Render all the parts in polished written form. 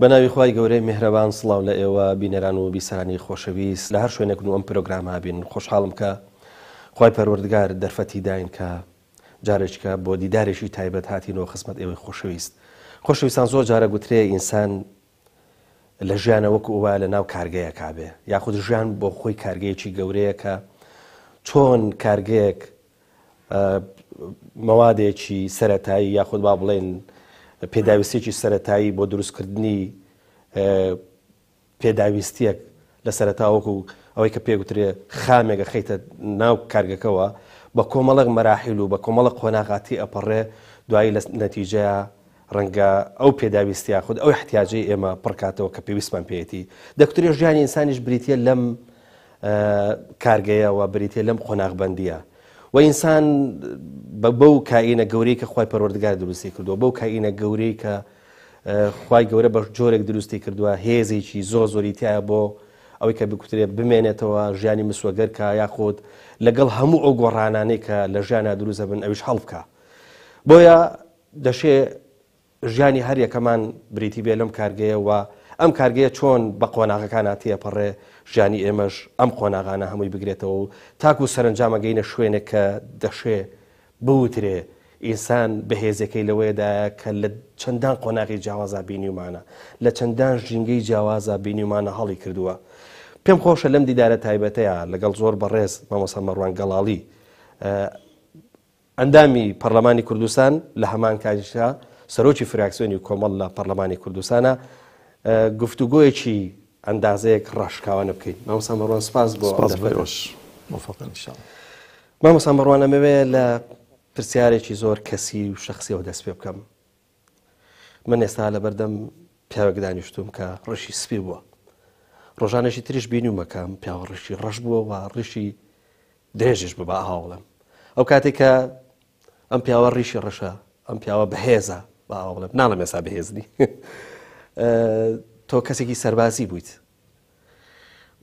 بەناوی خوای گەورەی میهرەبان سڵاو لە ئێوە بینەران و بیسەرانی خۆشەویست لە هەر شوێنێک و ئەم پرۆگرامە بین خۆشحاڵم کە خوای پەروەردگار دەرفەتی داین کە جارێککە بۆ دیدارێکی تایبەت هاتینەوە خزمەت ئێوەی خۆشەویستان زۆر جارە گوترێ ئینسان لە ژیانە وەکو ئەوە لە ناو کارگەیە کابێ یاخود ژیان بۆ خۆی کارگەیەکی گەورەیە کە چۆن کارگەیەک مەوادێکی سەرەتایی یاخود با بڵێن پێداویستێکی سەرەتایی بۆ دروستکردنی پێداویستیەک لە سەرەتاوەکو ئەوەی کە پێگوترێ خامێکە خەیتە ناو کارگەکەەوە بە کۆمەڵک مەراحیل و بە کۆمەڵک قۆناغاتی ئەپەڕێ دوایی لە نەتیجەیە ڕەنگە ئەو پێداویستیا خود ئەو احتیاجی ئێمە پڕکاتەوە کە پێویستمان پێێتی دەکتری ژیانی ئینسانیش بریتە لەم کارگەیەوە بریتە لەم قۆناغبەندیە و ئینسان بەو کائینە گەورەی کە خوای پەروەردگار دروستی کردووە بەو کائینە گەورەی کە خوای گەورە بە جۆرێک دروستی کردووە هێزێکی زۆری تایە بۆ ئەوەی کە بکوترێت بمێنێتەوە ژیانی مسوەگەرکە یاخۆت لەگەڵ هەموو ئەو گۆڕانانەی کە لە ژیانە دروستە بن ئەویش هەڵ بکە بۆیە دەشێ ژیانی هەر یەکەمان بریتی بێ لەم کارگەیەوە ئەم کارگەیە چۆن بە قۆناغەکان هاتیەپەڕێ ژیانی ئێمەش ئەم قۆناغانە هەمووی بگرێتەوە و تاکو سەرنجامە گەینە شوێنێک کە دەشێ بوترێ ئینسان بەهێزەکەی لەوەیەدایە کە لە چەندان قۆناغی جیاوازە بینیومانە لە چەندان ژینگەی جیاوازە بینیومانە هەڵی کردووە پێم خۆشە لەم دیدارە تایبەتەیە لەگەڵ زۆر بەڕێز مامۆستا مەڕوان گەڵاڵی ئەندامی پەرلەمانی کوردستان لە هەمان کاتیشدا سەرۆکی فراکسیۆنی کۆمەڵ لە پەرلەمانی کوردستانە گفتوگۆیەکی ئەندازەیەک ڕاشکاوانە بکەین مامۆستا مەڕوان سپاس بۆ مامۆستا مەڕوان ئەمەوێ لە پرسیارێکی زۆر کەسی و شخصیەوە دەست پێ بکەم من ئێستا لەبەردەم پیاوێک دانیشتوم کە ڕەشی سپی بووە ڕۆژانێکی تریش بینیومەکەم پیاوە ڕشی ڕەش بووە و ڕشی درێژش ببا هاوڵم ئەو کاتێک کە ئەم پیاوە ڕیشی ڕەشە ئەم پیاوە بەهێزە با هاوڵم ناڵم ێستا بەهێزنی تۆ کەسێکی سەربازی بوویت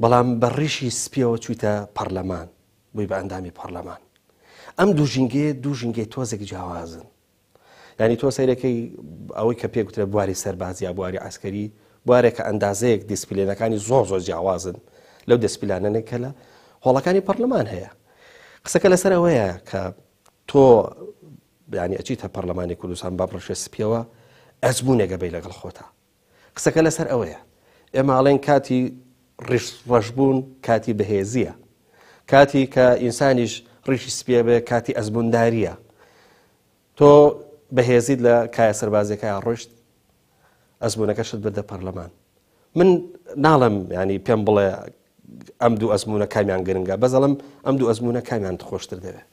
بەڵام بە ڕیشی سپیەوە چوویتە پەرلەمان بووی بە ئەندامی پەرلەمان ئەم دوو ژینگەی تۆزێک جیاوازن یعنی تۆ سەیرەکەی ئەوەی کە پێگوترێ بواری سەربازی یا بواری عەسکەری بوارێکە ئەندازەیەک دیسپلینەکانی زۆر جیاوازن لەو دەسپلانانێک کە لە هۆڵەکانی پەرلەمان هەیە قسەکە لەسەر ئەوەیە کە تۆ ینی ئەچیتە پەرلەمانی کوردستان با بڕەشە سپیەوە ئەزموونێکە بەی لەگەڵ خۆتە قسەکە لەسەر ئەوەیە ئێمە ئاڵێن کاتی ڕەشبوون کاتی بەهێزیە کاتی کە ئینسانیش ڕیشی سپیە بێ کاتی ئەزمونداریە تۆ بەهێزیت لە کایە سەربازیەکەیان ڕۆشت ئەزموونەکەشت بردە پەرلەمان من ناڵم ینی پێم بڵێ ئەم دوو ئەزمونە کامیان گرنگە بەزەڵم ئەم دوو ئەزمونە کامیان خۆشتر دەوێت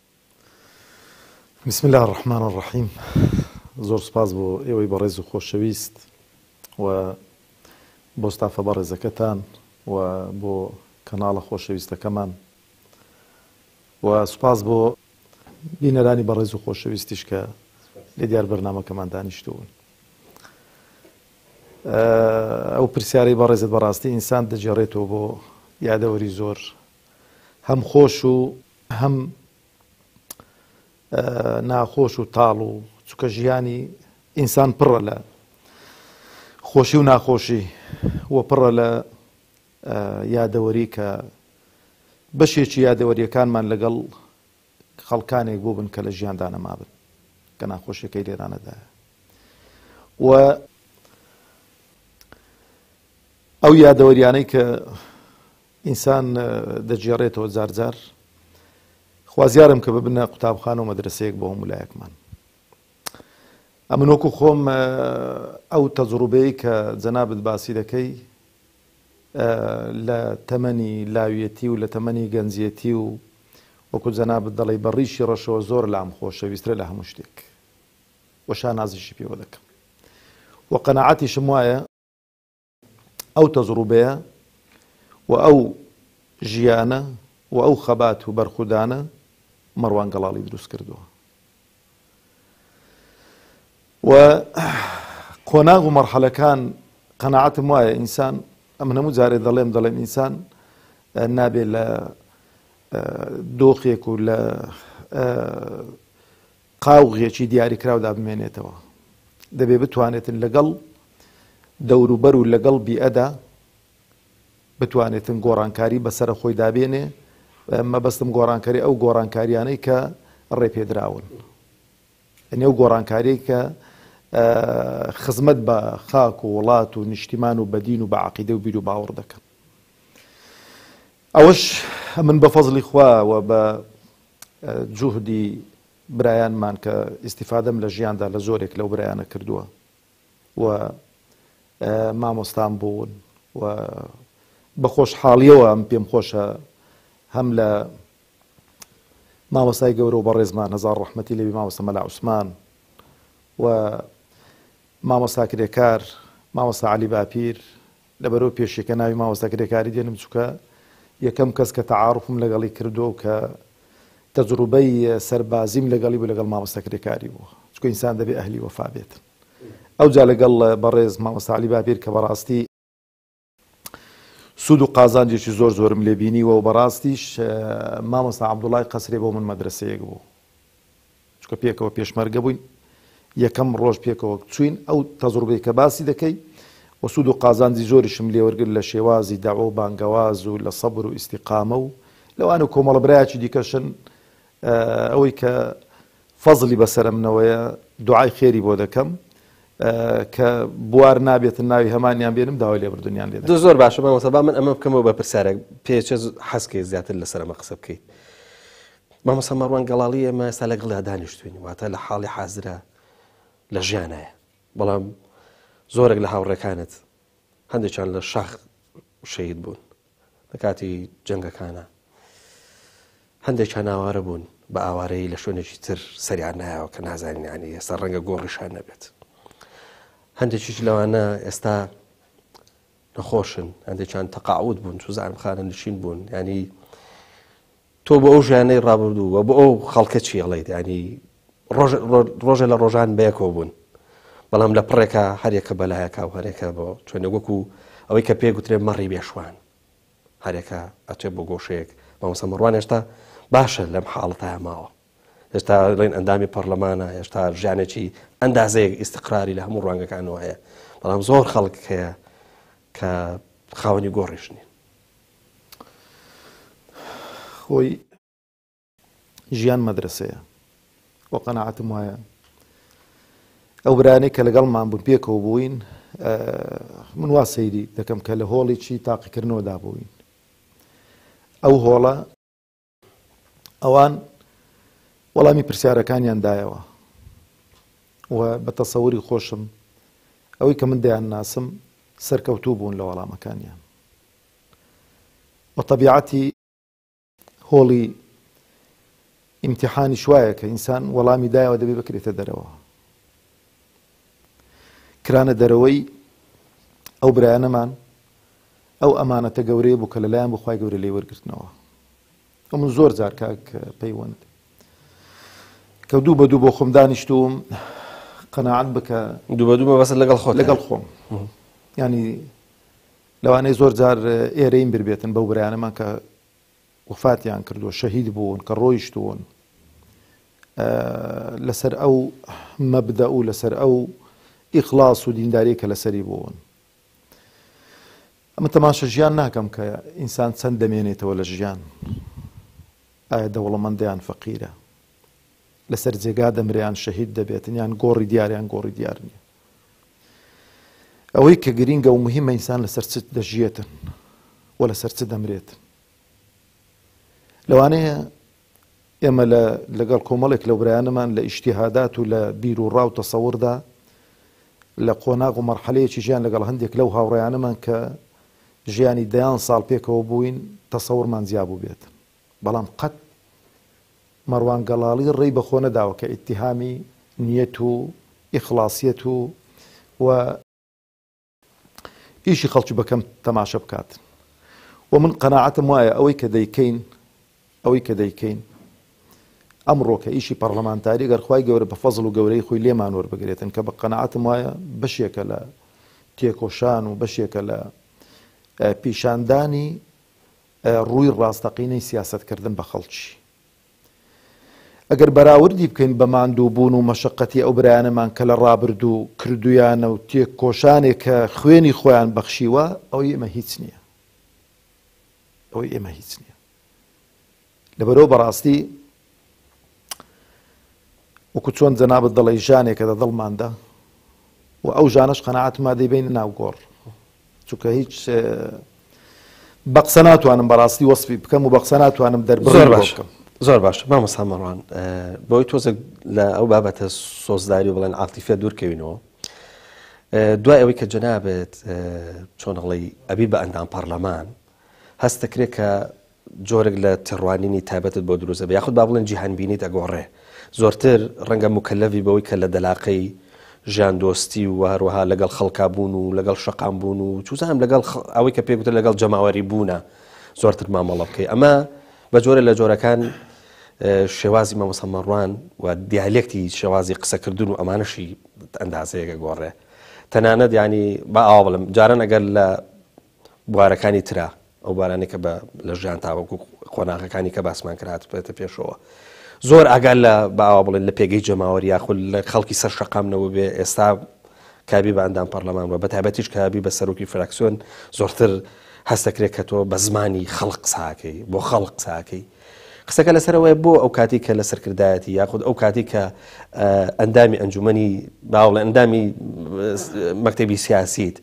بسم الله الرحمن الرحیم زۆر سپاس بۆ ئێوەی بەڕێز و خۆشەویست و بۆ ستافە بەڕێزەکەتان و بۆ کەناڵە خۆشەویستەکەمان و سوپاس بۆ بینەرانی بەڕێز و خۆشەویستیش کە لە دیار بەرنامەکەمان دانیشتوون ئەو پرسیارەی بەڕێزت بەڕاستی ئینسان دەجێڕێتەوە بۆ یادەوەری زۆر هەم خۆش و هەم ناخۆش و تاڵ و چووکە ژیانی ئینسان پڕە لە خۆشی و ناخۆشی وە پڕە لە یادەوەری کە بەشێکی یادەوەریەکانمان لەگەڵ خەڵکانێک بۆ بن کە لە ژیاندا نەما بن کە ناخۆشیەکەی لێرانەدایە و ئەو یادەوەریانەی کە ئینسان دەجێڕێتەوە جارجار خوازیارم کە ببنە قوتابخانە و مەدرسەیەک بۆ هەموو لایەکمان ئەمن وەکو خۆم ئەو تەجروبەیە کە جەنابت باسی دەکەی لە تەمەنی لاویەتی و لە تەمەنی گەنجیەتی و وەکو جەنابت دەڵێ بە ڕیشی ڕەشەوە زۆر لام خۆشەویسترە لە هەموو شتێک وە شانازیشی پێوە دەکەم و قەناعەتیشم وایە ئەو تەجروبەیە و ئەو ژیانە و ئەو خەبات و بەرخودانە مەڕوان گەڵاڵی دروست کردووە و قۆناغ و مەرحەلەکان قەناعەتم وایە ئینسان ئەمە هەموو جارێ دەڵێم ئینسان نابێت لە دۆخێک و لە قاوغێکی دیاریکراودا بمێنێتەوە دەبێ بتوانێتن لەگەڵ دەوروبەر و لەگەڵ بیئەدا بتوانێتن گۆڕانکاری بەسەر خۆی دابێنێ. مەبەستم گۆڕانکاری ئەو گۆڕانکاریانەی کە ڕێپێدراون، ئەنێ ئەو گۆڕانکاری کە خزمەت بە خاک و وڵات و نیشتیمان و بەدین و بە عەقیدە و بیر و باوەڕ دەکەن. ئەوەش من بە فەزڵی خوا و بە جوهدی برایانمان کە ئیستیفادەم لە ژیاندا لە زۆرێک لەو برایانە کردووە و مامۆستام بوون و بە خۆشحاڵیەوە ئەم پێم خۆشە هەم لە مامۆستای گەورە و بەڕێزمان هەزار ڕەحمەتی لێبی مامۆستا مەلا عوسمان و مامۆستا کرێکار مامۆستا عەلی باپیر لەبەرەوە پێشێکە ناوی مامۆستا کرێکاری دێنم چووکە یەکەم کەس کە تەعاڕفم لەگەڵی کردو کە تەجروبەی سەربازیم لەگەڵی بوو لەگەڵ مامۆستا کرێکاری بوو، چونکە ئینسان دەبێ ئەهلی وەفا بێت. ئەوجا لەگەڵ بەڕێز مامۆستا عەلی باپیر کە بەڕاستی سوود و قازانجێکی زۆر زۆرم لێبینیوە و بەڕاستیش مامۆستا عەبدوڵای قەسرێ بۆ من مەدرسەیەک بوو، چونکە پێکەوە پێشمەرگە بووین، یەکەم ڕۆژ پێکەوە چوین. ئەو تەجروبەی کە باسی دەکەی و سوود و قازانجی زۆریشم لێوەرگرت لە شێوازی داوە و بانگەواز و لە سەبر و ئیستیقامە و لەوانە کۆمەڵە برایەکی دیکەشن ئەوەی کە فەزلی بەسەرمنەوەیە دوعای خێری بۆ دەکەم کە بوار نابێتن ناوی هەمانیان بێنم داوای لێبوردنیان لێ دەکەم. زۆر باشە مامۆستا، با من ئەمە بکەمەوە بە پرسیارێک پێچە حەزکەی زیاتر لەسەر ئەمە قسە بکەیت. مامۆستا مەڕوان گەڵاڵی ئێمە ئێستا لەگەڵا دانیشتوین، واتە لە حاڵی حازرە لە ژیانایە، بەڵام زۆرێک لە هاوڕێکانت هەندێکیان لە شاخ شەهید بوون لە کاتی جەنگەکانە، هەندێکیان ئاوارە بوون بە ئاوارەی لە شوێنێکی تر سەریان نایەوە کە نازانین یانی ئێستا ڕەنگە گۆڕیشان نەبێت. هەندێکیش لەوانە ئێستا نەخۆشن، هەندێکیان تەقاعود بوون، سوزانم خانە نشین بوون. ینی تۆ بۆ ئەو ژیانەی ڕابردوو و بۆ ئەو خەڵکە چی ئەڵێیت؟ ینی ڕۆژە لە ڕۆژان بەیەکەوە بوون، بەڵام لە پڕێکە هەرێکە بەلایەکە و هەرێکە بۆ چۆنە وەکو ئەوەی کە پێگوترێ مەڕی بێشوان، هەرێکە ئەچێت بۆ گۆشەیەک. مامۆستا مەڕوان هێشتا باشە لەم حاڵەتە ماوە، هێشتا ڵێن ئەندامی پەرلەمانە، هێشتا ژیانێکی ئەندازەیەک ئیستقراری لە هەموو ڕوانگەکانەوە هەیە، بەڵام زۆر خەڵک هەیە کە خاوەنی گۆڕیش نین. خۆی ژیان مەدرسەیە وە قەناعەتم وایە ئەو برانەی کە لەگەڵمان بوون پێکەوە بووین، من وا سەیری دەکەم کە لە هۆڵێکی تاقیکردنەوەدا بووین. ئەو هۆڵە ئەوان وەڵامی پرسیارەکانیان دایەوە و بە تەسەووری خۆشم ئەوەی کە من دەیان ناسم سەرکەوتوو بوون لە وەڵامەکانیان. بە تەبیعەتی هۆڵی ئیمتیحانی شوایە کە ئینسان وەڵامی دایەوە دەبێ بکرێتە دەرەوە. کرانە دەرەوەی ئەو برایانەمان ئەو ئەمانەتە گەورەیە بوو کە لەلایەن بخوای گەورە لێ وەرگرتنەوە. من زۆر جار کاک پەیوەند کە دوو بە دوو بۆ خۆم دانیشتوم، قەناعەت بکە دوو بە دوو مەبەستە لەگەڵ خۆت لەگەڵ خۆم، ینی لەوانەیە زۆر جار ئێرەیم بربێتن بەو برایانەمان کە وفاتیان کردووە، شەهید بوون کە ڕۆیشتوون لەسەر ئەو مەبدە و لەسەر ئەو ئیخلاص و دینداری کە لەسەری بوون. ئەمە تەماشە ژیان ناکەم کە ئینسان چەند دەمێنێتەوە لە ژیان، ئایا دەوڵەمەندیان فەقیرە، لەسەر جێگا دەمرێیان شەهید دەبێتن یان گۆڕی دیاریان گۆڕی دیار نییە. ئەوەی کە گرینگە و مهمە ئینسان لەسەر چ دەژیێتن و لەسەر چ دەمرێتن. لەوانەیە ئێمە لەگەڵ کۆمەڵێک لەو برایانەمان لە ئیجتیهادات و لە بیر و ڕاو تەسەووردا لە قۆناغ و مەرحەلەیەکی ژیان لەگەڵ هەندێک لەو هاوڕێیانەمان کە ژیانی دەیان ساڵ پێکەوە بووین تەسەوورمان زیابوو بێت، بەڵام قەت مەڕوان گەڵاڵی ڕێی بەخۆ نەداوە کە ئیتیهامی نیەت و ئیخلاسیەت و ئیشی خەڵکی بەکەم تەماشە بکات. و من قەناعەتم وایە ئەوەی کە دەیکەین ئەمڕۆ کە ئیشی پەرلەمانتاری گەرخوای گەورە بە فەزڵ و گەورەی خۆی لێمان وەربگرێتن کە بە قەناعەتم وایە بەشێکە لە تێکۆشان و بەشێکە لە پیشاندانی ڕووی ڕاستەقینەی سیاسەتکردن بە خەڵکی. ئەگەر بەراوردی بکەین بە ماندووبوون و مەشقەتی ئەو برایانەمان کە لە ڕابردوو کردویانە و تێک کۆشانێک کە خوێنی خۆیان بەخشیوە ئەوەی ئێمە هیچ نییە، ئەوەی ئێمە هیچ نییە. لەبەرەوە بەڕاستی وەکو چۆن جەنابەت دەڵێ ژانێکە لە دڵماندا و ئەو ژانەش قەناعەتمان دەیبینە ناو گۆڕ، چونکە هیچ بە قسە ناتوانم بەڕاستی وەسفی بکەم و بە قسە ناتوانم دەربڕێ بکەم. زۆر باش مامۆستا مەڕوان، بۆی تۆزێک لە ئەو بابەتە سۆزداری و بڵێن عاتیفە دوورکەوینەوە، دوای ئەوەی کە جەنابێت چۆن هەڵی ئەبی بە ئەندام پەرلەمان هەست دەکرێت کە جۆرێک لە تێڕوانینی تایبەتت بۆ دروستە بێ، یاخود با بڵێن جیهانبینیت ئەگۆڕێ، زۆرتر ڕەنگە مکەلەفی بەوەی کە لە دەلاقەی ژیان دۆستی و هەروەها لەگەڵ خەڵکا بوون و لەگەڵ شەقام بوون و چوزانم لەگەڵ ئەوەی کە پێگوتر لەگەڵ جەماوەری بوونە زۆرتر مامەڵە بکەی. ئەمە بە جۆرە لە جۆرەکان شێوازی مامۆستا مەڕوان و دیالێکتی شێوازی قسەکردن و ئەمانەشی ئەندازەیەکە گۆڕێ. تەنانەت ینی با ئاوا بڵم جاران ئەگەر لە بوارەکانی ترا ئەو بارانێک کە لە ژیان تاوەکو خۆناغەکانی کە باسمان کرات بێتە پێشەوە زۆر ئاگال لە باوا بڵێن لە پێگەی جەماوەری یاخود لە خەڵکی سەر شەقامنەوە بێ ئێستا کابی بە ئەندام پەرلەمان بە بەتایبەتیش کابی بە سەرۆکی فراکسیۆن زۆرتر هەست دەکرێت کە تۆ بە زمانی خەڵق قساکەی بۆ خەڵق قساکەی. قسەکە لەسەرەوەی بۆ ئەو کاتی کە لە سەرکردایەتی یاخود ئەو کاتی کە ئەندامی ئەنجومەنی باوڵێ ئەندامی مەکتەبی سیاسیت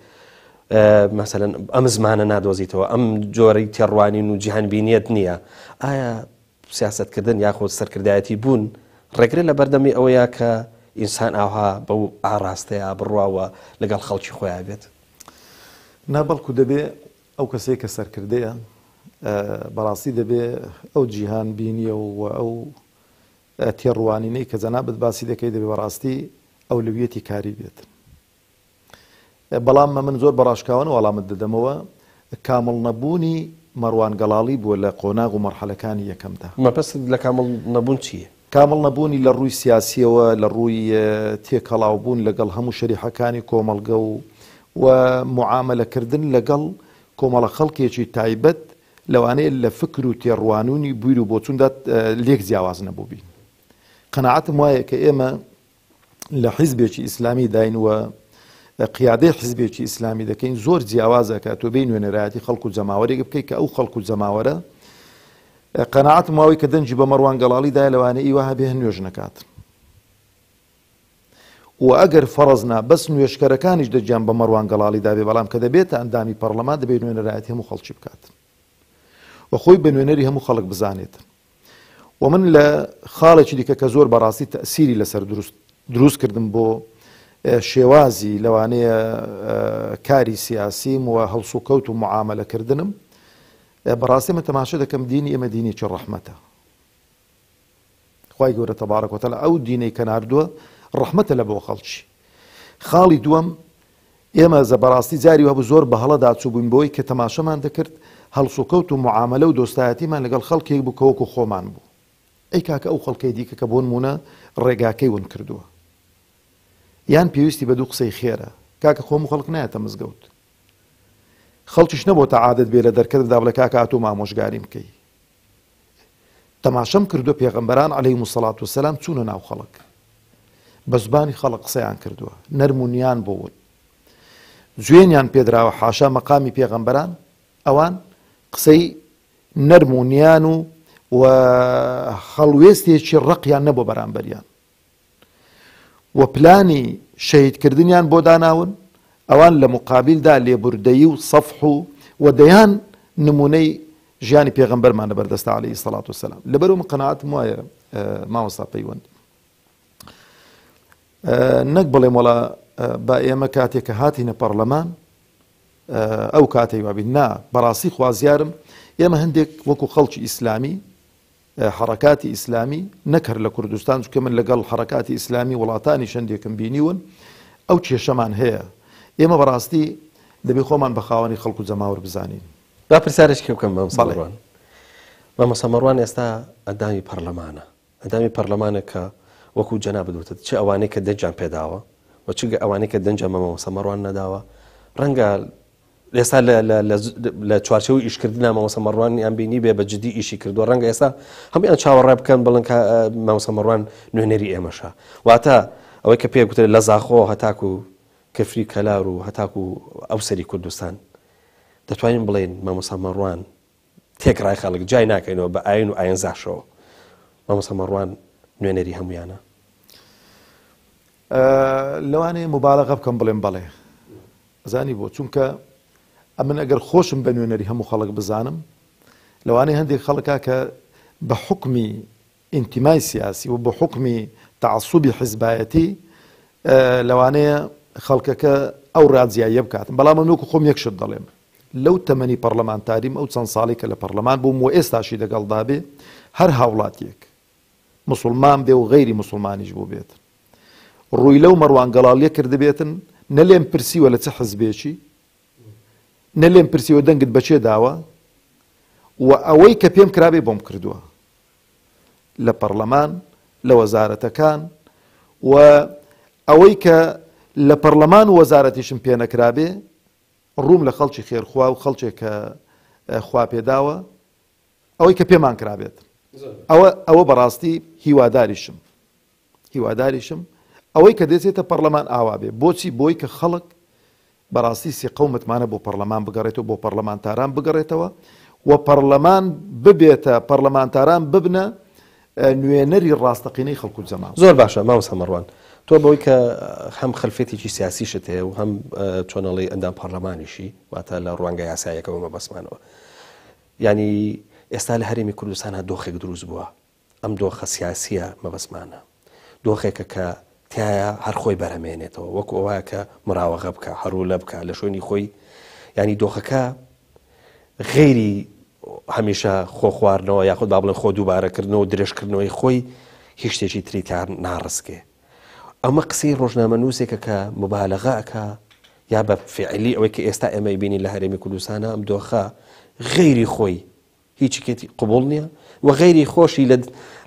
مەسەلەن ئەم زمانە نادۆزیتەوە، ئەم جۆرەی تێڕوانین و جیهانبینیت نییە، ئایا سیاستکردن یاخود سەرکردایەتی بوون ڕێگرێت لە بەردەمی ئەوەیە کە ئینسان ئاها بەو ئاڕاستەیە بڕواوە لەگەڵ خەڵکی خۆیان بێت؟ نابەڵکو دەبێ ئەو کەسێک کە سەرکردەیە بەڕاستی دەبێ ئەو جیهان بینیە و ئەو تێڕوانینەی کە جەنابەت باسی دەکەی دەبێ بەڕاستی ئەو لەویەتی کاری بێت. بەڵام من زۆر بەڕاشکاوانە وەڵامت دەدەمەوە کامڵ نەبوونی مەڕوان گەڵاڵی بووە لە قۆناغ و مەرحەلەکانی یەکەمدا. مەبەست لە کامڵ نەبوون چییە؟ کامڵ نەبوونی لە ڕووی سیاسیەوە لە ڕووی تێکەڵاوبوون لەگەڵ هەموو شەریحەکانی کۆمەڵگە و معاملەکردن لەگەڵ کۆمەڵە خەڵکێکی تایبەت لەوانەیە لە فکر و تێڕوانونی بویر و بۆچووندا لێک جیاواز نەبوو بین. قەناعەتم وایە کە ئێمە لە حیزبێکی ئیسلامی داین و قیادەی حیزبێکی ئیسلامی دەکەین زۆر جیاوازە کە تۆ بێ نوێنەرایەتی خەڵکو و جەماوەرێک بکەیت کە ئەو خەڵکو و جەماوەرە قەناعەتم واوەی کە دەنجی بە مەڕوان گەڵاڵیدای لەوانەیە ئیوە بێ نوێژ نەکات و ئەگەر فەرەزنا بەس نوێشکەرەکانیش دەجیان بە مەڕوان گەڵاڵیدا بێ، بەڵام کە دەبێتە ئەندامی پەرلەمان دەبێت نوێنەرایەتی هەموو خەڵکی بکات و خۆی بە نوێنەری هەموو خەڵک بزانێت. و من لە خاڵێکی دیکە کە زۆر بەڕاستی تەسیری لەسەر دروست کردم بۆ شێوازی لەوانەیە کاری سیاسیم و هەڵسوکەوت و معاملەکردنم بەڕاستی من تەماشا دەکەم دینی ئێمە دینێکی ڕەحمەتە. خوای گەورە تەبارەک و تەعالا ئەو دینەی کە ناردووە ڕەحمەتە لە بۆ خەڵکی. خاڵی دووەم ئێمە بەڕاستی جاری وابوو زۆر بە هەڵەدا چوو بووین بۆی کە تەماشەمان دەکرد هەڵسوکەوت و معاملە و دۆستایەتیمان لەگەڵ خەڵکێک بوو کە وەکو خۆمان بوو. ئەی کاکە ئەو خەڵکەی دیکە کە بۆ نمونە ڕێگاکەی ون کردووە یان پێویستی بە دوو قسەی خێرە، کاکە خۆم و خەڵک نایەتە مزگەوت، خەڵکیش نەبۆتە عادەت بێ لە دەرکەتدا بڵێ کاکە هاتوو مامۆژگاریم بکەی. تەماشەم کردووە پێغەمبەران عەلەیهیمو سەڵات وسەلام چوونە ناو خەڵک بە زبانی خەڵک قسەیان کردووە، نەرمونیان بۆون، جوێنیان پێدراوە حاشا مەقامی پێغەمبەران ئەوان قسەی نەرمونیان و هەڵوێستێکی ڕقیان نەبوو بەرامبەریان و پلانی شەهیدکردنیان بۆ داناون ئەوان لە مقابلدا لێبوردەیی و سەفح و دەیان نمونەی ژیانی پێغەمبەرمانە بەردەستە عەلەیهی سەڵات وسەلام. لەبەرەوە من قەناعەتم وایە مامۆستا پەیوەند نەک بڵێم وەڵا با ئێمە کاتێک کە هاتینە پەرلەمان ئەو کاتەی وابین نا، بەڕاستی خوازیارم ئێمە هەندێک وەکو خەڵکی ئیسلامی حرەکاتی ئیسلامی نەکرد لە کوردستان، چونکە من لەگەڵ حرەکاتی ئیسلامی وڵاتانی شەندێکم بینیون ئەو کێشەمان هەیە. ئێمە بەڕاستی دەبێ خۆمان بە خاوەنی خەڵک و جەماوەر بزانین. با پرسیارێکی بکەم مامۆستا مەڕوان ئێستا ئەندامی پەرلەمانە، ئەندامی پەرلەمانە کە وەکو جەنابەت وتت چ ئەوانەی کە دەنجیان پێداوە و چ ئەوانەی کە دەنجە مامۆستا مەڕوان نەداوە ڕەنگە ئێستا لە چوارچەوەی ئیشکردنا مامۆستا مەڕوانیان بینی بێ بە جددی ئیشی کردووە ڕەنگە ئێستا هەمویان چاوەڕێ بکەن بڵن مامۆستا مەڕوان نوێنەری ئێمەشە واتە ئەوەی کە پێ گوترێت لە زاخۆ هەتاکو کەفری کەلار و هەتاکو ئەو سەری کوردستان دەتوانین بڵێن مامۆستا مەڕوان تێکڕای خەڵک جای ناکەینەوە بە ئاین و ئاینزاشەوە مامۆستا مەڕوان نوێنەری هەمویانە لەوانەیە مبالغە بکەم بڵێم بەڵێ زانی بۆ چونکە ئەمن ئەگەر خۆشم بە نوێنەری هەموو خەڵک بزانم لەوانەیە هەندێک خەڵکا کە بە حکمی ئینتیمای سیاسی و بە حکمی تعسوبی حیزبایەتی لەوانەیە خەڵکەکە ئەو ڕاجیاییە بکاتم بەڵام من وەکو خۆم یەکشت دەڵێم لەو تەمەنی پەرلەمانتاریم ئەو چەند ساڵی کە لە پەرلەمان بووم و ئێستاشی لەگەڵدا بێ هەر هاوڵاتیەک مسلمان بێ و غەیری مسلمانیش بوو بێت ڕووی لەو مەڕوان گەڵاڵیە کردبێتن نە لێم پرسیوە لە چه حزبێکی نە لێم پرسیوە دەنگت بەچێ داوە و ئەوەی کە پێم کرابێ بۆم کردووە لە پەرلەمان لە وەزارەتەکان و ئەوەی کە لە پەرلەمان و وەزارەتیشم پێ نەکرابێ ڕووم لە خەڵکی خێرخوا و خەڵکێک کە خوا پێداوە ئەوەی کە پێمان کرابێت ئەوە بەڕاستی هیواداریشم ئەوەی کە دەچێتە پەرلەمان ئاوا بێ بۆچی بۆی کە خەڵک بەڕاستی سی قەومتمانە بۆ پەرلەمان بگەڕێتەوە بۆ پەرلەمانتاران بگەڕێتەوە و پەرلەمان ببێتە پەرلەمانتاران ببنە نوێنەری ڕاستەقینەی خەڵکو و جەماعەت زۆر باشە مامۆستا مەڕوان تۆ بەوەی کە هەم خەلفێتێکی سیاسیشت هەیە و هەم چۆنەڵی ئەندام پەرلەمانیشی واتە لە ڕوانگە یاساییەکەەوە مەبەسمانەوە ینی ئێستا لە هەرێمی کوردستانە دۆخێک دروست بووە ئەم دۆخە سیاسیە مەبەسمانە دۆخێکە کە تایە هەر خۆی بەرهەمێنێتەوە وەکو ئەوەیە کە مراوەغە بکە هەروو لە بکە لە شوێنی خۆی ینی دۆخەکە غێری هەمیشە خۆ خواردنەوە یاخود با بڵێن خۆ دووبارەکردنەوە و درێژکردنەوەی خۆی هیچ شتێکی تری کار ناڕسکێ ئەمە قسەی ڕۆژنامە نووسێکە کە مبالغەکە یا بە فعلی ئەوەی کە ئێستا ئێمەی بینی لە هەرێمی کوردستانە ئەم دۆخە غێری خۆی هیچ کێتی قبول نییە و غێری خۆشی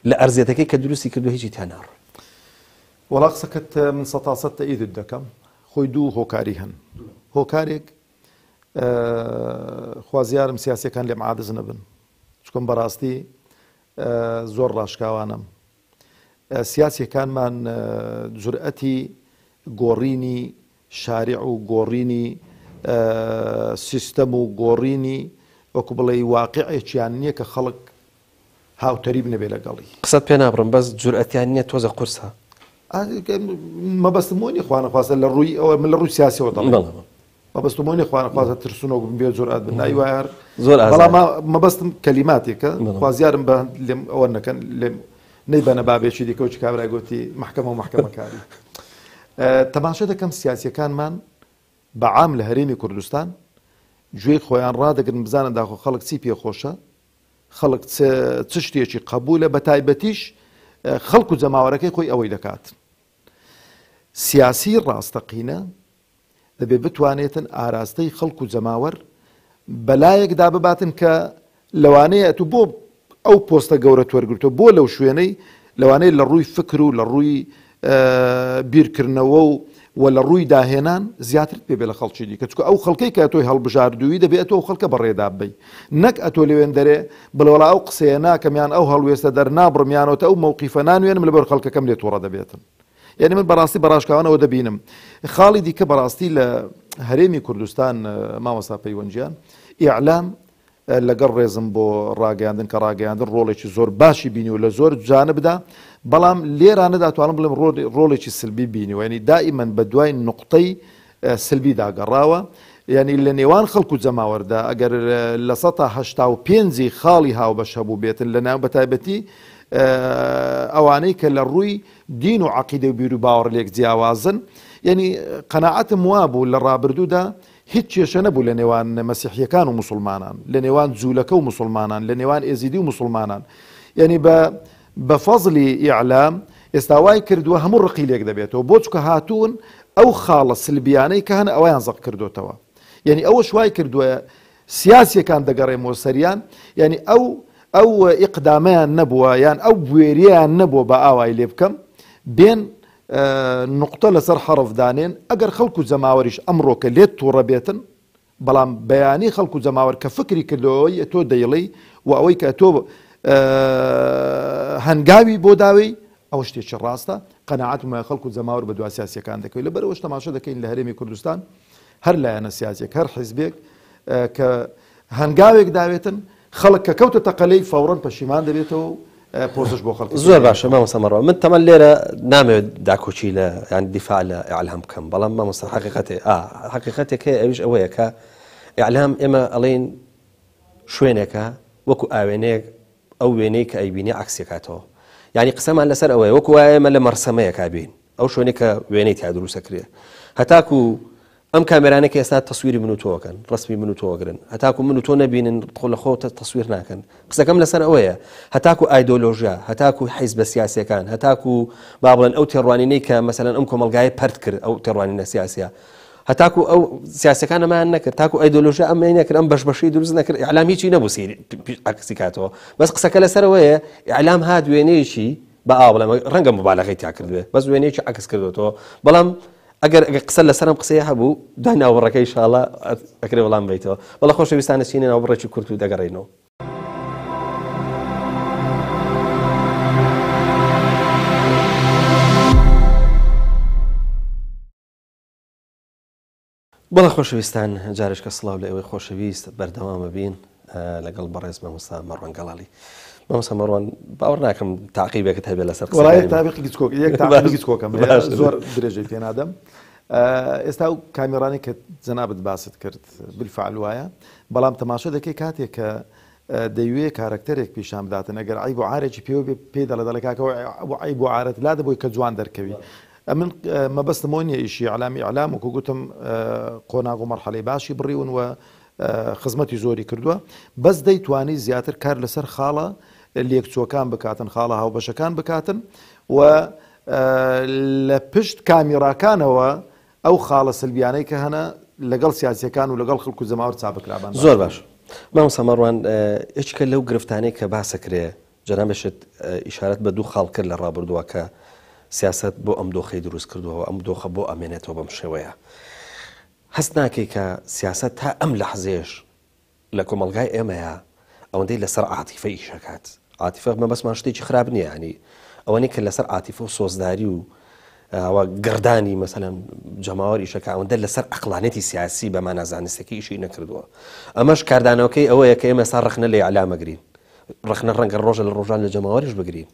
لە ئەرزێتەکەی کە دروستی کردو هیچی تیاناڕ وەڵا قسەکەت من سەتاسەد تەئیدت دەکەم خۆی دوو هۆکاری هەن هۆکارێک خوازیارم سیاسیەکان لێم عادز نەبن چکۆم بەڕاستی زۆر ڕاشکاوانم سیاسیەکانمان جورئەتی گۆڕینی شارع و گۆڕینی سیستەم و گۆڕینی وەکو بڵێ واقعێکیان نییە کە خەڵک هاوتەریب نەبێ لەگەڵی قسەت پێ نابڕم بەس جورئەتیان نییە تۆزە قورسە مەبەستمۆنی خوانەخواستە لە ڕووی ئەوە من لە ڕووی سیاسیەوە دەڵێم مەبەستمۆنی خوانەخوازە ترسونەوە بێ جورئەت بن نایوایە زۆر بەڵام مەبەستم کەلیماتێکە خوازیارم بە لێم ئەوە نەکەن لێم نەیبەنە بابێکی دیکەوتی کابرای گوتی محکەمە و محکەمەکاری تەماشا دەکەم سیاسیەکانمان بەعام لە هەرێمی کوردستان گوێی خۆیان ڕادەگرن بزانن داخۆ خەڵک چی پێخۆشە خەڵک چ شتێکی قبولە بە تایبەتیش خەڵک و جەماوەرەکەی خۆی ئەوەی دەکات سیاسی ڕاستەقینە دەبێ بتوانێتن ئاراستەی خەڵک و جەماوەر بەلایەکدا بباتن کە لەوانەیە تو بۆ ئەو پۆستە گەورە وەرگرتووە بۆ لەو شوێنەی لەوانەیە لە ڕووی فکر و لە ڕووی بیرکردنەوە و لە ڕووی داهێنان زیاتر پێبێ لە خەڵکی دیکە چکە ئەو خەڵکەی کە تۆی هەڵبژاردووی دەبێت ئەو خەڵکە بەڕێدا بی نەک ئەتۆ لەوێن دەرێ بڵێوەڵا ئەو قسەیە ناکەمیان ئەو هەڵوێستە دەرنابڕمیانەوە ئەو مووقیفە نانوێنم لەبەر خەڵکەکەم لێ تووڕە دەبێتن یعنی من بەڕاستی بەڕاشکاوانەوە دەبینم خاڵی دیکە بەڕاستی لە هەرێمی کوردستان مامۆستا پەیوەنجیان ئیعلام لەگەڵ ڕێزم بۆ ڕاگەاندن کە ڕاگەاندن ڕۆڵێکی زۆر باشی بینی و لە زۆر جانبدا بەڵام لێرانەدا توانم بڵێم ڕۆڵێکی سلبی بینی و ینی دائیمەن بە دوای نقطەی سلبی داگەڕاوە یعنی لە نێوان خەڵک و جەماوەردا ئەگەر لە 1970 خاڵی هاوبەش هەبوو بێتن لە ناو بەتایبەتی ئەوانەی کە لە ڕووی دین و عەقیدە و بیر و باوەڕ لێک جیاوازن یعنی قەناعەتم وا بوو لە ڕابردوودا هیچ کێشە نەبوو لە نێوان مەسیحیەکان و مسلمانان لە نێوان جوولەکە و مسلمانان لە نێوان ئێزیدی و مسلمانان یعنی بە فەزلی ئیعلام ئێستا وای کردووە هەموو ڕقی لێک دەبێتەوە بۆ چکە هاتوون ئەو خاڵە سلبیانەی کە هەن ئەویان زەق کردوتەوە یعنی ئەوەش وای کردووە سیاسیەکان دەگەڕێمەوە سەریان یعنی ئەو ئیقدامەیان نەبووە یان ئەو بوێریان نەبووە بە ئاوای لێ بکەم بێن نقطە لەسەر حەرفدانێن ئەگەر خەڵک و جەماوەریش ئەمڕۆکە لێت تووڕە بێتن بەڵام بەیانی خەڵکو جەماوەر کە فکری کردەوەی تۆ دەیڵی و ئەوەی کە تۆ هەنگاوی بۆ داوی ئەو شتێکی ڕاستە قەناعەت ومە خەڵکو جەماوەر بە دوا سیاسیەکان دەکەوێت لەبەرەوەش تەماشا دەکەین لە هەرێمی کوردستان هەر لایەنە سیاسیەک هەر حیزبێک کە هەنگاوێک داوێتن خەڵک کە کەوتە تەقەلەی فەوڕەن پەشیمان دەبێتەوە پۆزش بۆ خەڵکی زۆر باشە مامۆستا مەڕۆ من تەمەن لێرە نامەوێت داکۆچی لە یان دیفاع لە ئیعلام بکەم بەڵام مامۆستا حەقیقەتێک هەیە ئەویش ئەوەیە کە ئیعلام ئێمە ئەڵێن شوێنێکە وەکو ئاوێنەیەک ئەو وێنەی کە ئەیبینی عکسێکاتەوە یعنی قسەمان لەسەر ئەوەیە وەکو وایە ئێمە لە مەرسەمەیە کابین ئەو شوێنێک کە وێنەی تا دروستەکرێ هەتاکو ئەم کامێرانێکی ئێستا تەسویری من و تۆکەن ڕسمی من و تۆگرن هەتاکو من و تۆ نەبینن خۆ لە خۆ تەسویر ناکەن قسەکەم لەسەر ئەوەیە هەتاکو ئایدۆلۆژیا هەتاکو حیزبە سیاسیەکان هەتاکو با بڵێن ئەو تێڕوانینەی کە مەسەلەن ئەم کۆمەلگای پەرت کرد ئەو تێڕوانینە سیاسیە هەتاکو ئەو سیاسەکان ئەمان نەکرد تاکو ئایدۆلۆژیا ئەمە نەکرد ئەم بەشبەشی دروست نەکرد ئیعلام هیچی نەبوو عکسی کاتەوە بەس قسەکە لەسەرەوەیە ئیعلام هات وێنەیەکی بە بڵێم ڕەنگە مبالغەی تا کردوێ بەس وێنەیەکی عکس کردوێتەوە بەڵام ئەگەر قسە لەسەرم قسەیە هەبوو دوای ناوەڕەکەی ئینشاڵڵا ئەکرێ وەڵام بێتەوە بەڵام خۆشەویستانە چینە ناوبڕێکی کورت و دەگەڕێنەوە بەڵام خۆشەویستان جارێشکە سڵاو لە ئەوەی خۆشەویست بەردەوامە بین لەگەڵ بەڕێز مامۆستا مەڕوان گەڵاڵی مامۆستا مەڕوان باوەڕ ناکەم تاقیبێکت هەبێت لەسەر تاقیبی کۆکەم زۆر درێژەی پێ نادەم ئێستا و کامیرانی کە جەنابەت باست کرد بالفعل وایە بەڵام تەماشا دەکەی کاتێک کە دەیوێ کارکتەرێک پیشان بداتن ئەگەر عیب و عارێکی پێ دەڵێ دەڵێکاکەەوە عیب و عارەت لا دەبووی کە جوان دەرکەوی من مەبەستمەوە نیە ئیشی ئیعلامی ئیعلام وەکو گوتم قۆناغ و مەرحەلەی باشی بڕیون و خزمەتی زۆری کردووە بەس دەیتوانی زیاتر کار لەسەر خاڵە لێکچووەکان بکاتن خاڵە هاوبەشەکان بکاتن و لە پشت کامیراکانەوە ئەو خاڵە سلبیانەی کە هەنە لەگەڵ سیاسیەکان و لەگەڵ خەڵکو جەماوەر چابکرابان زۆر باش مامۆستا مەڕوان هیچکە لەو گرفتانەی کە باسەکرێ جەنابێشت ئیشارەت بە دوو خاڵ کرد لە ڕابردووە کە سیاست بۆ ئەم دۆخەی دروست کردووە ئەم دۆخە بۆ ئەمێنێتەوە بەم شێوەیە هەست ناکەی کە سیاست تا ئەم لەحزێش لە کۆمەلگای ئێمەیە ئەوەندەی لەسەر عاتیفە ئیشەکات عاتیفە مەبەستمان شتێکی خراپ نییە ینی ئەوەنەی کە لەسەر عاتیفە و سۆزداری و گردانی مەسەلەن جەماوەر ئیشەکە ئەوەندە لەسەر عەقلانەتی سیاسی بە مانازانستێکی ئیشی نەکردووە ئەمەش کاردانەوەکەی ئەوەیە کە ئێمە سا ڕخنە لە ئیعلامەگرین ڕخنە ڕەنگە ڕۆژە لە ڕۆژان لە جەماوەریش بگرین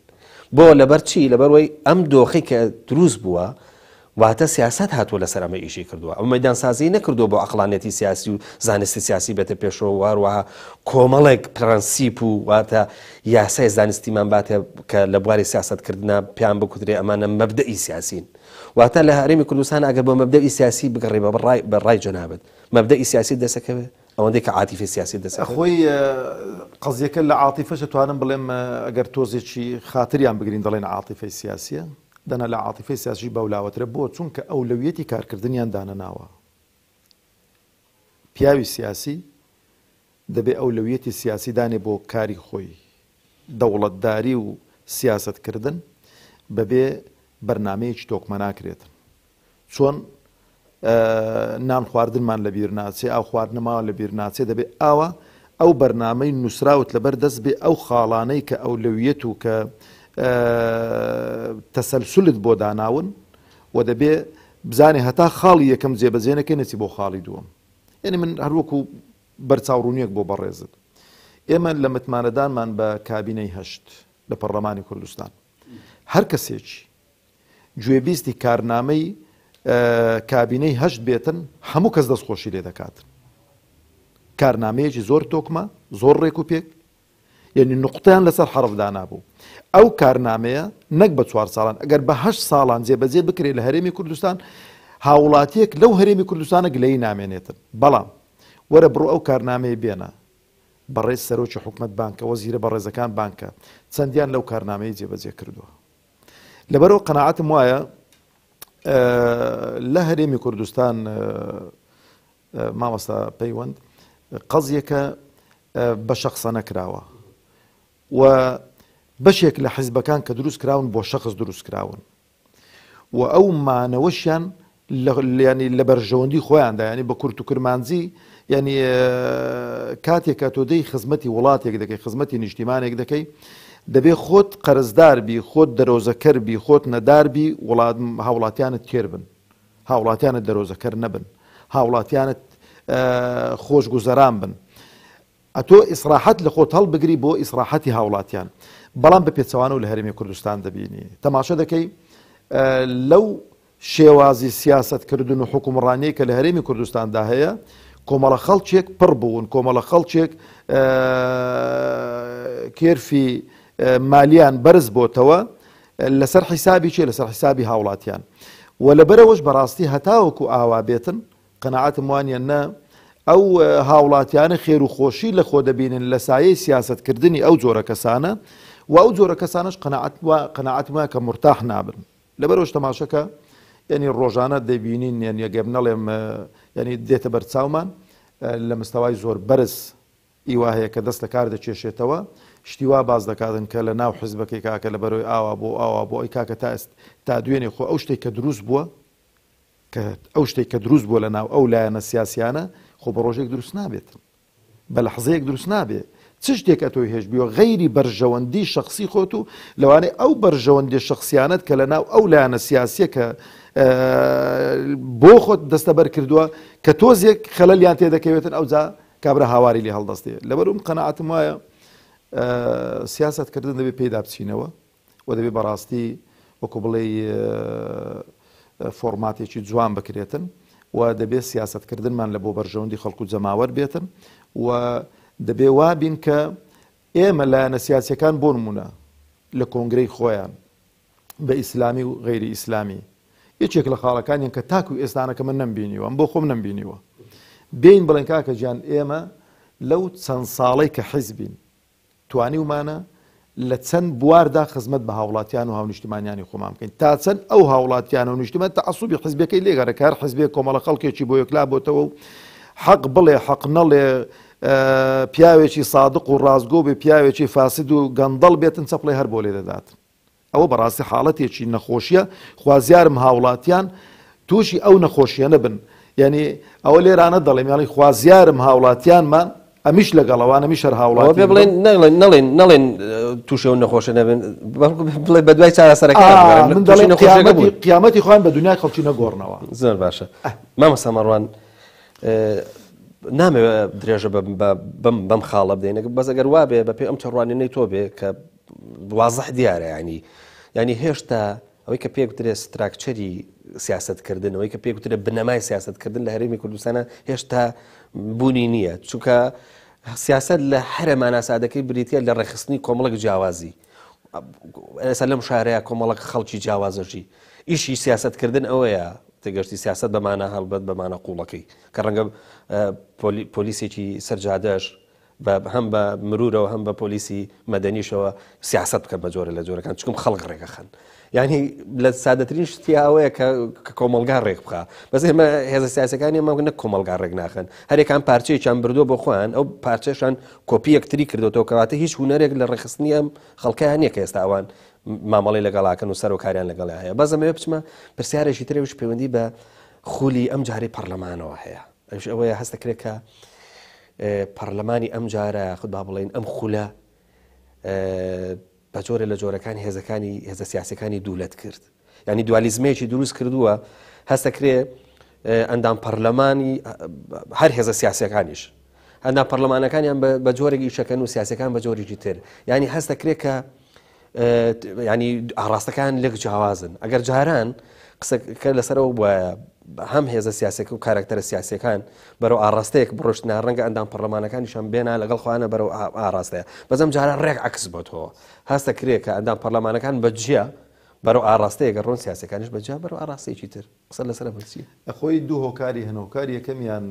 بۆ لەبەر چی لەبەرەوەی ئەم دۆخی کە دروست بووە واتە سیاست هاتووە لەسەر ئەمە ئیشی کردووە ئەو مەیدانسازی نەکردووە بۆ عەقلانەتی سیاسی و زانستی سیاسی بێتە پێشەوە واروەها کۆمەڵێک پرەنسیپ و واتە یاسای زانستیمان باتێ کە لە بواری سیاستکردنا پیان بکوترێ ئەمانە مەبدەئی سیاسین واتە لە هەرێمی کوردستان ئەگەر بۆ مەبدەئی سیاسی بگەڕێ بە ڕای جەنابەت مەبدەئی سیاسی دەسەکەوێت ئەوەندەی کە عاتیفە سیاسی دەسەکەوێت خۆی قەزیەکە لە عاتیفەش توانم بڵێم ئەگەر تۆزێکی خاتریان بگرین دەڵێن عاتیفەی سیاسیە دەنا لە عاتیفەی سیاسی بەولاوەترە بۆ چونکە ئەولەویەتی کارکردنیان دانەناوە پیاوی سیاسی دەبێ ئەولەویەتی سیاسی دانێ بۆ کاری خۆی دەوڵەتداری و سیاستکردن بەبێ بەرنامەیەکی تۆکمە ناکرێتن چۆن نان خواردنمان لە بیر ناچێ ئەو خواردنەماوە لە بیر ناچێ دەبێ ئاوە ئەو بەرنامەی نووسراوت لەبەر دەست بێ ئەو خاڵانەی کە ئەولەویەت و کە تەسەلسولت بۆ داناون و دەبێ بزانێ هەتا خاڵی یەکەم جێبەجێنەکەی نەچی بۆ خاڵی دووەم یعنی من هەروەکو بەرچاوڕوونیەک بۆ بەڕێزت ئێمە لە متمانەدانمان بە کابینەی هەشت لە پەرلەمانی کوردستان هەر کەسێکی گوێبیستی کارنامەی کابینەی هەشت بێتن هەموو کەس دەستخۆشی لێ دەکاتن کارنامەیەکی زۆر تۆکمە زۆر ڕێک و پێک یعنی نقطەیان لەسەر حرفدا نابوو ئەو کارنامەیە نەک بە 4 ساڵان ئەگەر بە 8 ساڵان جێبەجێ بکرێت لە هەرێمی کوردستان هاوڵاتیەک لەو هەرێمی کوردستانە گلەیی نامێنێتن بەڵام وەرە بڕۆ ئەو کارنامەیە بێنە بەڕێز سەرۆکی حکومەت بانکە وەزیرە بەڕێزەکان بانکە چەندیان لەو کارنامەیە جێبەجێ کردووە لەبەرەوە قەناعەتم وایە لە هەرێمی کوردستان مامۆستا پەیوەند قەزیەکە بە شەخصە نەکراوە و بەشێک لە حیزبەکان کە دروست کراون بۆ شەخص دروست کراون و ئەو مانەوەشیان ینی لە بەرژەوەندی خۆیاندا ینی بە کورت و کرمانجی ینی کاتێکە تۆ دەی خزمەتی وڵاتێک دەکەی خزمەتی نیشتیمانێک دەکەی دەبێ خۆت قەرزدار بی خۆت دەرۆزەکەر بی خۆت نەدار بی هاوڵاتیانت تێر بن هاوڵاتیانت دەرۆزەکەر نەبن هاوڵاتیانت خۆشگوزەران بن ئەتۆ ئیسراحەت لە خۆت هەڵبگری بۆ ئیسراحەتی هاوڵاتیان بەڵام بە پێچەوانە و لە هەرێمی کوردستان دەبینی تەماشا دەکەی لەو شێوازی سیاسەتکردن و حکومڕانیە کە لە هەرێمی کوردستاندا هەیە کۆمەڵە خەڵکێک پڕ بوون کۆمەڵە خەڵکێک کێرفی مالیان بەرز بۆتەوە لەسەر حیسابی چێ لەسەر حیسابی هاوڵاتیان و لەبەرەوەش بەڕاستی هەتاوەکو ئاوا بێتن قەنەعەتم وانە نە ئەو هاوڵاتیانە خێر و خۆشی لە خۆ دەبینن لە سایەی سیاسەتکردنی ئەو جۆرە کەسانە و ئەو جۆرە کەسانش قەنەعەتم وایە کە مرتاح نابن لەبەرەوەش تەماشەکە ینی ڕۆژانە دەبینین یعنی ئەگەر نەڵێم ینی دێتە بەرچاومان لە مستەوای زۆر بەرز ئیوا هەیە کە دەست لە کار دەکێشێتەوە شتیوا باز دەکاتن کە لە ناو حیزبەکەی کاکە لە بەرەوەی ئاوا بۆ ئەی کاکە تا دوێنێ خۆ ئەو شتێک کە دروست بووە کە ئەو شتێک کە دروست بووە لە ناو ئەو لایەنە سیاسیانە خۆ بە ڕۆژێک دروست نابێت بە لەحزەیەک دروست نابێت چ شتێک ئەتۆی هێشبیوە غەیری بەرژەوەندی شخصی خۆت و لەوانەیە ئەو بەرژەوەندی شخصیانەت کە لە ناو ئەو لایەنە سیاسیە کە بۆ خۆت دەستەبەر کردووە کە تۆزێک خەلەلیان تێدەکەوێتن ئەوجا کابرا هاواری لێ هەڵدەستێ لەبەرم قەنەعەتم وایە سیاسەتکردن دەبێت پێدا بچینەوە و دەبێت بەڕاستی وەکو بڵێ فۆرماتێکی جوان بکرێتن و دەبێت سیاسەتکردنمان لە بۆ بەرژەوەندی خەڵکو جەماوەر بێتن و دەبێ وابین کە ئێمە لایەنە سیاسیەکان بۆ نمونە لە کۆنگرەی خۆیان بە ئیسلامی و غەیری ئیسلامی یەکێک لە خاڵەکانیان کە تاکو ئێستانەکە من نەمبینیوە ئەم بۆ خۆم نەمبینیوە بین بڵێن کاکە گیان ئێمە لەو چەند ساڵەی کە حیزبین توانیومانە لە چەند بواردا خزمەت بە هاوڵاتیان و هاونیشتمانیانی خۆمان بکەین تا چەند ئەو هاوڵاتیان و نیشتمان تەعەسوبی حیزبەکەی لێگەڕێ کار حیزبێک کۆمەڵە خەڵکێکی بۆ یەکلا بۆتەوە و حەق بڵێ حەق نەڵێ پیاوێکی سادق و ڕازگۆ بێ پیاوێکی فاسد و گەندەڵ بێتن چەپڵی هەر بۆ لێ دەدات ئەوە بەڕاستی حاڵەتێکی نەخۆشیە خوازیارم هاوڵاتیان تووشی ئەو نەخۆشیە نەبن یعنی ئەوە لێرانە دەڵێم یاڵی خوازیارم هاوڵاتیانمان ئەمیش لەگەڵەوانە میش هەر هاوڵاتی بڵێن نەڵێن تووشە و نەخۆشە نەبن بڵێ بە دوای چارەسەرەکان من دەڵێن قیامەتی خۆیان بە دنیای خەڵکی نەگۆڕنەوە زۆر باشە مامۆستا مەڕوان نامەوێت درێژە بەم خاڵە بدەینە بەس ئەگەر وا بێ بە پێ ئەم چڕوانێنەی تۆ بێ کە وازەح دیارە ینی هێشتا ئەوەی کە پێگوترێت ستراکچەری سیاستکردن ئەوەی کە پێگوترێت بنەمای سیاستکردن لە هەرێمی کوردستانە هێشتا بوونی نییە چونکە سیاست لە هەرە ماناسادەکەی بریتە لە ڕێخستنی کۆمەڵک جیاوازی ئێستا لەم شارەیە کۆمەڵک خەڵکی جیاوازەژی ئیشی سیاستکردن ئەوەیە تێگەشتی سیاست بەمانە هەڵبەت بەمانە قوڵەکەی کە ڕەنگە پۆلیسێکی سەرجادەش هەم بە مرورەوە هەم بە پۆلیسی مەدەنیشەوە سیاست بکەن بە جۆرە لە جۆرەکان چکم خەڵک ڕێگەخەن یعنی لە سادەترین شتی ئەوەیە کە کۆمەلگا ڕێک بخە بەس ئێمە هێزە سیاسەکانی ئەمە نەک کۆمەلگا ڕێک ناخەن هەرێکان پارچەیەکیان بردووە بۆ خۆیان ئەو پارچەشان کۆپی یەکتری کردوەوە کەواتە هیچ هونەرێک لە ڕێخستنی ئەم خەڵکیان نییە کە ئێستا ئەوان مامەڵی لەگەڵاکەن و سەر و کاریان لەگەڵی هەیە بەس ئەمەوێ بچمە پرسیارێکی ترێوش پەیوەندی بە خولی ئەم جارەی پەرلەمانەوە هەیە ئەوەیە هەست دەکرێت کە پەرلەمانی ئەم جارە خود با بڵێن ئەم خولە بە جۆرە لە جۆرەکانی هێزە سیاسەکانی دوولەت کرد ینی دوالیزمەیەکی دروست کردووە هەست دەکرێت ئەندام پەرلەمانی هەر هێزە سیاسەکانیش ئەندام پەرلەمانەکانیان بە جۆرێکی شەکەن و سیاسەکان بە جۆرێکی تر ینی هەست دەکرێت کە ینی ئاڕاستەکان لێک جیاوازن ئەگەر جاران قسەکە لەسەرەوە وایە هەم هێزە سیاسەکە و کارکتەرە سیاسەکان بەرەو ئاڕاستەیەک بڕۆشتنا ڕەنگە ئەندام پەرلەمانەکانیشان بێنە لەگەڵ خۆیانە بەرەو ئاڕاستەیە بەزەم جارە ڕێک عکس بۆتەوە هەست دەکرێت کە ئەندام پەرلەمانەکان بەجیا بەرەو ئاڕاستەیە گەڕۆن سیاسەکانیش بەجیا بەرەو ئاڕاستەیەکی تر قسە لەسەر بچی خۆی دوو هۆکاری هەنۆکاری یەکەمیان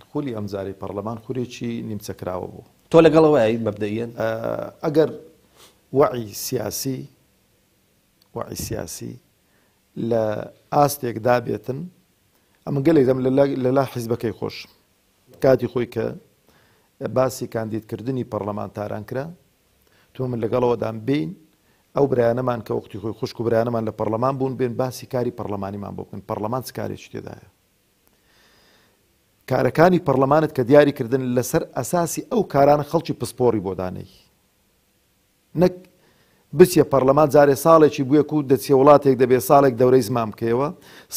خولی ئەمجاری پەرلەمان خورێکی نیمچەکراوە بوو تۆ لەگەڵەوەی مەبدەئیەن ئەگەر وعی سیاسی لە ئاستێکدا بێتن ئەمە گەلێک دەم لەلا حیزبەکەی خۆش کاتی خۆی کە باسی کاندیدکردنی پەرلەمانتاران کرا تۆ من لەگەڵەوەدان بین ئەو برایانەمان کە وەختی خۆی خوشک و برایانەمان لە پەرلەمان بوون بێن باسی کاری پەرلەمانیمان بۆ بکەن پەرلەمان چ کارێکی تێدایە کارەکانی پەرلەمانت کە دیاریکردن لەسەر ئەساسی ئەو کارانە خەڵکی پسپۆری بۆ دانەی نەک بچیە پەرلەمان جارێ ساڵێکی بووە و دەچێ وڵاتێک دەبێت ساڵێک دەورەی زمام بکەوە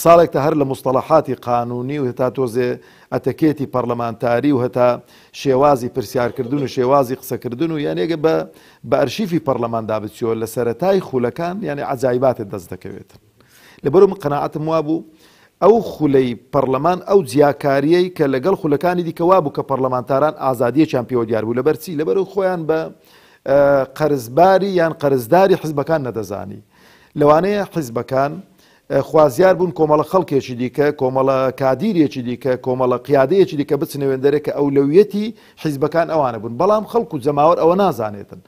ساڵێک تا هەر لە مستەڵەحاتی قانونی و هەتا تۆزێ ئەتەکێتی پەرلەمانتاری و هەتا شێوازی پرسیارکردن و شێوازی قسەکردن و یانێگە بە ئەرشیفی پەرلەماندا بچیەوە لە سەرەتای خولەکان یعنی عەجایباتت دەست دەکەوێت لەبەرەوە من قەناعەتم وا بوو ئەو خولەی پەرلەمان ئەو جیاکاریەی کە لەگەڵ خولەکانی دیکەوا بوو کە پەرلەمانتاران ئازادیەکیان پێوە دیار بوو لەبەرچی لەبەرەوە خۆیان بە قەرزباری یان قەرزداری حیزبەکان نەدەزانی لەوانەیە حیزبەکان خوازیار بوون کۆمەڵە خەڵکێکی دیکە کۆمەڵە کادیرێکی دیکە کۆمەڵە قیادەیەکی دیکە بچنەوێندەرێک کە ئەولەویەتی حیزبەکان ئەوانە بوون بەڵام خەڵک و جەماوەر ئەوە نازانێتن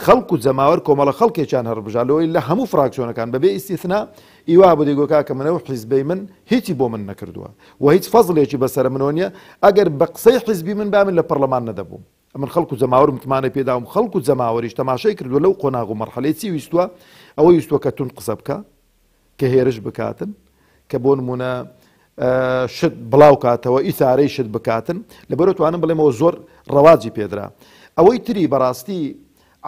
خەڵک و جەماوەر کۆمەڵە خەڵکێکیان هەڵبژالەوەی لە هەموو فراکسیۆنەکان بەبێ ئیستیثنا ئیوا بۆ دەیگۆکا کە منەوە حیزبەی من هیچی بۆ من نەکردووە و هیچ فەزڵێکی بەسەر منەوە نییە ئەگەر بە قسەی حیزبی من با من لە پەرلەمان نەدەبووم من خەڵک و جەماوەر متمانە پێداوم خەڵک و جەماوەریش تەماشای کردووە لەو قۆناغ و مەرحەلەی چی ویستووە ئەوە ویستووە کە تون قسە بکە کە هێرش بکاتن کە بۆ نمونە شت بڵاو کاتەوە ئیثارەی شت بکاتن لەبەرەوە توانم بڵێمەوە زۆر ڕەواجی پێدرا ئەوەی تری بەڕاستی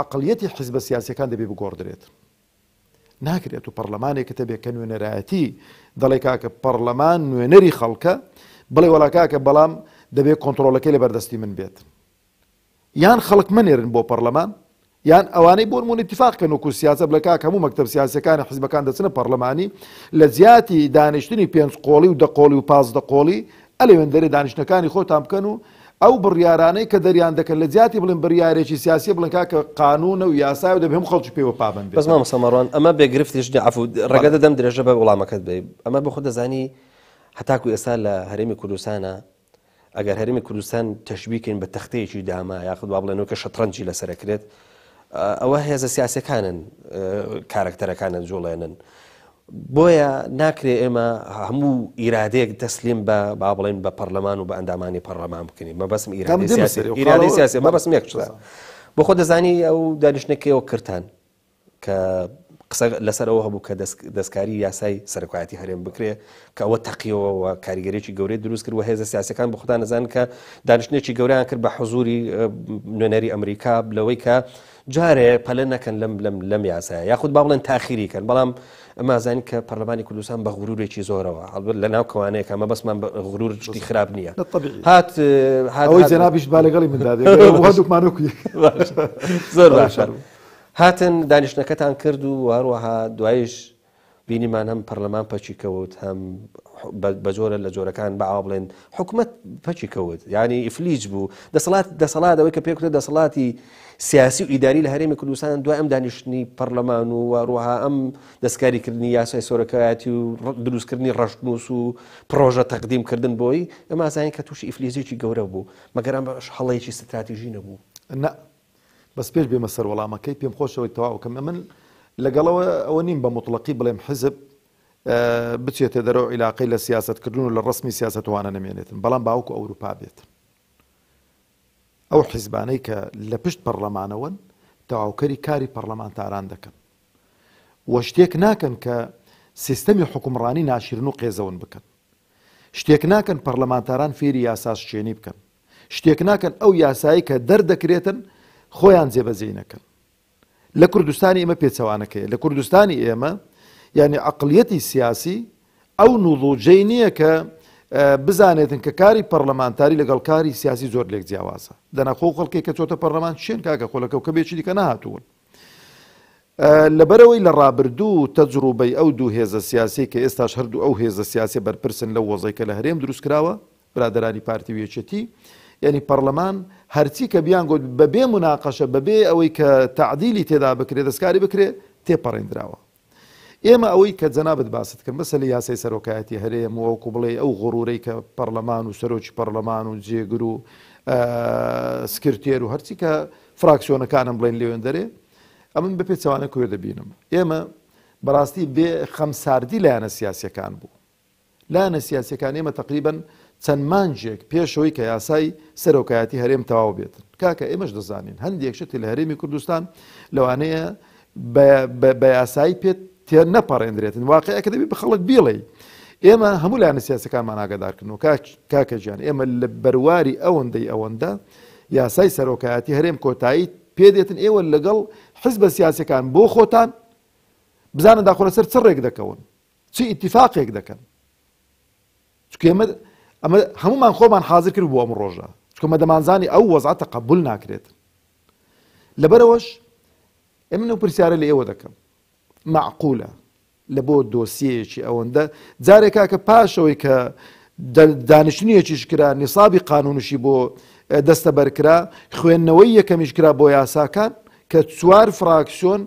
عەقڵیەتی حیزبە سیاسیەکان دەبێ بگۆڕدرێت ناکرێت و پەرلەمانێک کە بێ کە نوێنەرایەتی دەڵێ کاکە پەرلەمان نوێنەری خەڵکە بڵێ وەڵا کاکە بەڵام دەبێت کۆنتڕۆڵەکەی لە بەردەستی من بێت یان خەڵک منێرن بۆ پەرلەمان یان ئەوانەی بۆ نمونە اتفاقکەن وەکو سیاسە بڵێ کاکە هەموو مەکتەب سیاسیەکانی حیزبەکان دەچنە پەرلەمانی لە زیاتی دانیشتنی 5 قۆڵی و 10 قۆڵی و 15 قۆڵی ئەلێوێندەرێ دانیشتەکانی خۆتان بکەن و ئەو بڕیارانەی کە دەریان دەکەن لە زیاتی بڵێن بڕیارێکی سیاسی بڵێن کاکە قانونە و یاسای و دەبێ هەموو خەڵکی پێوە پابەند بێت بەس مامۆستا مەڕوان ئەمە بێگرفتیش عەفو ڕێگە دەدەم درێژە بە وەڵامەکەت بێ ئەمە بە خۆ دەزانی هەتاکو ئێستا لە هەرێمی کوردستانە ئەگەر هەرێمی کوردستان تەشبیکەین بە تەختەیەکی داما یاخود وا بڵێنەوە کە شەترەنجی لەسەرەکرێت ئەوە هێزە سیاسەکانن کارکتەرەکانن جوڵێنن بۆیە ناکرێ ئێمە هەموو ئیرادەیەک دەسلیم بە با بڵێن بە پەرلەمان و بە ئەندامانی پەرلەمان بکەین مەبەسم ئیرادەی سیاسی مەبەسم یەکشتە بۆ خۆ دەزانی ئەو دانیشتێکەوە کردان کە قسە لەسەرەوە هەبوو کە دەستکاری یاسای سەرکایەتی هەرێم بکرێ کە ئەوە تەقیەوە و کاریگەرێکی گەورەی دروست کرد و هێزە سیاسەکان بە خوددا نەزان کە دانیشتێکی گەوریان کرد بە حوزوری نوێنەری ئەمریکا لەوەی کە جارێ پەلە نەکەن لەم یاسایە یاخود با بڵێن تاخیریکەن بەڵام ئەمازانی کە پەرلەمانی کوردستان بە غرورێکی زۆرەوە هەڵبەت لە ناو کەوانەیە کە ئەمە بەسمان غرور شتی خراپ نییە ئەوەی جەنابیش با لەگەڵی مندا هەردووکمانۆکی زۆر باشە هاتن دانیشتەکەتان کرد و هەروەها دوایش بینیمان هەم پەرلەمان پەچی کەوت هەم بە جۆرە لە جۆرەکان بەعوا بڵێن حکوومەت پەچی کەوت یعنی ئیفلیج بوو دەسەڵات ئەوەی کە پێکوتە دەسەڵاتی سیاسی و ئیداری لە هەرێمی کوردستان دوای ئەم دانیشتنی پەرلەمان و هەروەها ئەم دەستکاریکردنی یاسای سۆرەکایەتی و دروستکردنی ڕەشنووس و پرۆژە تەقدیمکردن بۆی ئەمە ئازانین کە تووشی ئیفلیزێکی گەورە بوو مەگەر ئەم هەڵەیەکی ستراتیژی نەبوو بەس پێش بێمە سەر وەڵامەکەی پێم خۆشەوەی تەواوکەم من لەگەڵەوە ئەوە نیم بە مطلقی بڵێم حزب بچێتە دەرەوە عیلاقەی لە سیاستکردن و لە ڕسمی سیاستوانە نەمێنێتن بەڵام باوکو ئەوروپا بێت ئەو حیزبانەی کە لە پشت پەرلەمانەوەن تەواوکەری کاری پەرلەمانتاران دەکەن وە شتێک ناکەن کە سیستەمی حکومڕانی ناشرین و قێزەون بکەن شتێک ناکەن پەرلەمانتاران فێری یاساشێنی بکەن شتێک ناکەن ئەو یاسایی کە دەردەکرێتن خۆیان جێبەجێ نەکەن لە کوردستانی ئێمە پێچەوانەکەیە لە کوردستانی ئێمە یعنی عەقڵیەتی سیاسی ئەو نوڵوجەی نییە کە بزانێتن کە کاری پەرلەمانتاری لەگەڵ کاری سیاسی زۆر لێک جیاوازە دەناخۆ خەڵکێک کە چۆتە پەرلەمان شوێن کاکە خۆلەکە و کە بێکی دیکە نەهاتوون لەبەرەوەی لە ڕابردوو تەجروبەی ئەو دوو هێزە سیاسی کە ئێستاش هەردوو ئەو هێزە سیاسی بەرپرسن لەو وەزەی کە لە هەرێم دروست کراوە برادەرانی پارتی وێچەتی یعنی پەرلەمان هەرچی کە بیان گوت بەبێ مناقەشە بەبێ ئەوەی کە تعدیلی تێدا بکرێت دەستکاری بکرێت تێپەڕێنراوە ئێمە ئەوەی کە جەنابەت باست کرد مەسەلە یاسای سەرۆکایەتی هەرێم وەکو بڵێ ئەو غڕورەی کە پەرلەمان و سەرۆکی پەرلەمان و جێگر و سکرتێر و هەرچی کە فراکسیۆنەکانم بڵێن لێوێندەرێ ئەمن بە پێچەوانە کوێ دەبینم ئێمە بەڕاستی بێ خەمساردی لایەنە سیاسیەکان بوو لایەنە سیاسیەکان ئێمە تقریبەن چەند مانجێک پێشەوەی کە یاسای سەرۆکایەتی هەرێم تەواو بێتن کاکە ئێمەش دەزانین هەندێک شتی لە هەرێمی کوردستان لەوانەیە بە یاسایی پێت تێ نەپەڕێنرێتن واقعەکە دەبێت بە خەڵک بیڵێ ئێمە هەموو لایەنە سیاسەکانمان ئاگادارکردنەوە کاکە گیان ئێمە لە بەرواری ئەوەندە یاسای سەرۆکایەتی هەرێم کۆتایی پێدێتن ئێوە لەگەڵ حزبە سیاسەکان بۆ خۆتان بزانن داخۆرە سەر چ ڕێک دەکەون چی ئیتیفاقێک دەکەن چونکە ئەمە هەمومان خۆمان حاضر کرد بۆ ئەم ڕۆژە چونکە مە دەمانزانی ئەو وەزعەتە قبول ناکرێت لەبەرەوەش ئێمە نەو پرسیارە لە ئێوە دەکەم معقولە لە بۆ دۆسیەیەکی ئەوەندە جارێک کاکە پاشەوەی کە دانیشتنیەکیش کرا نیسابی قانونشی بۆ دەستە بەرکرا خوێندنەوەی یەکەمیش کرا بۆ یاساکان کە 4 فراکسیۆن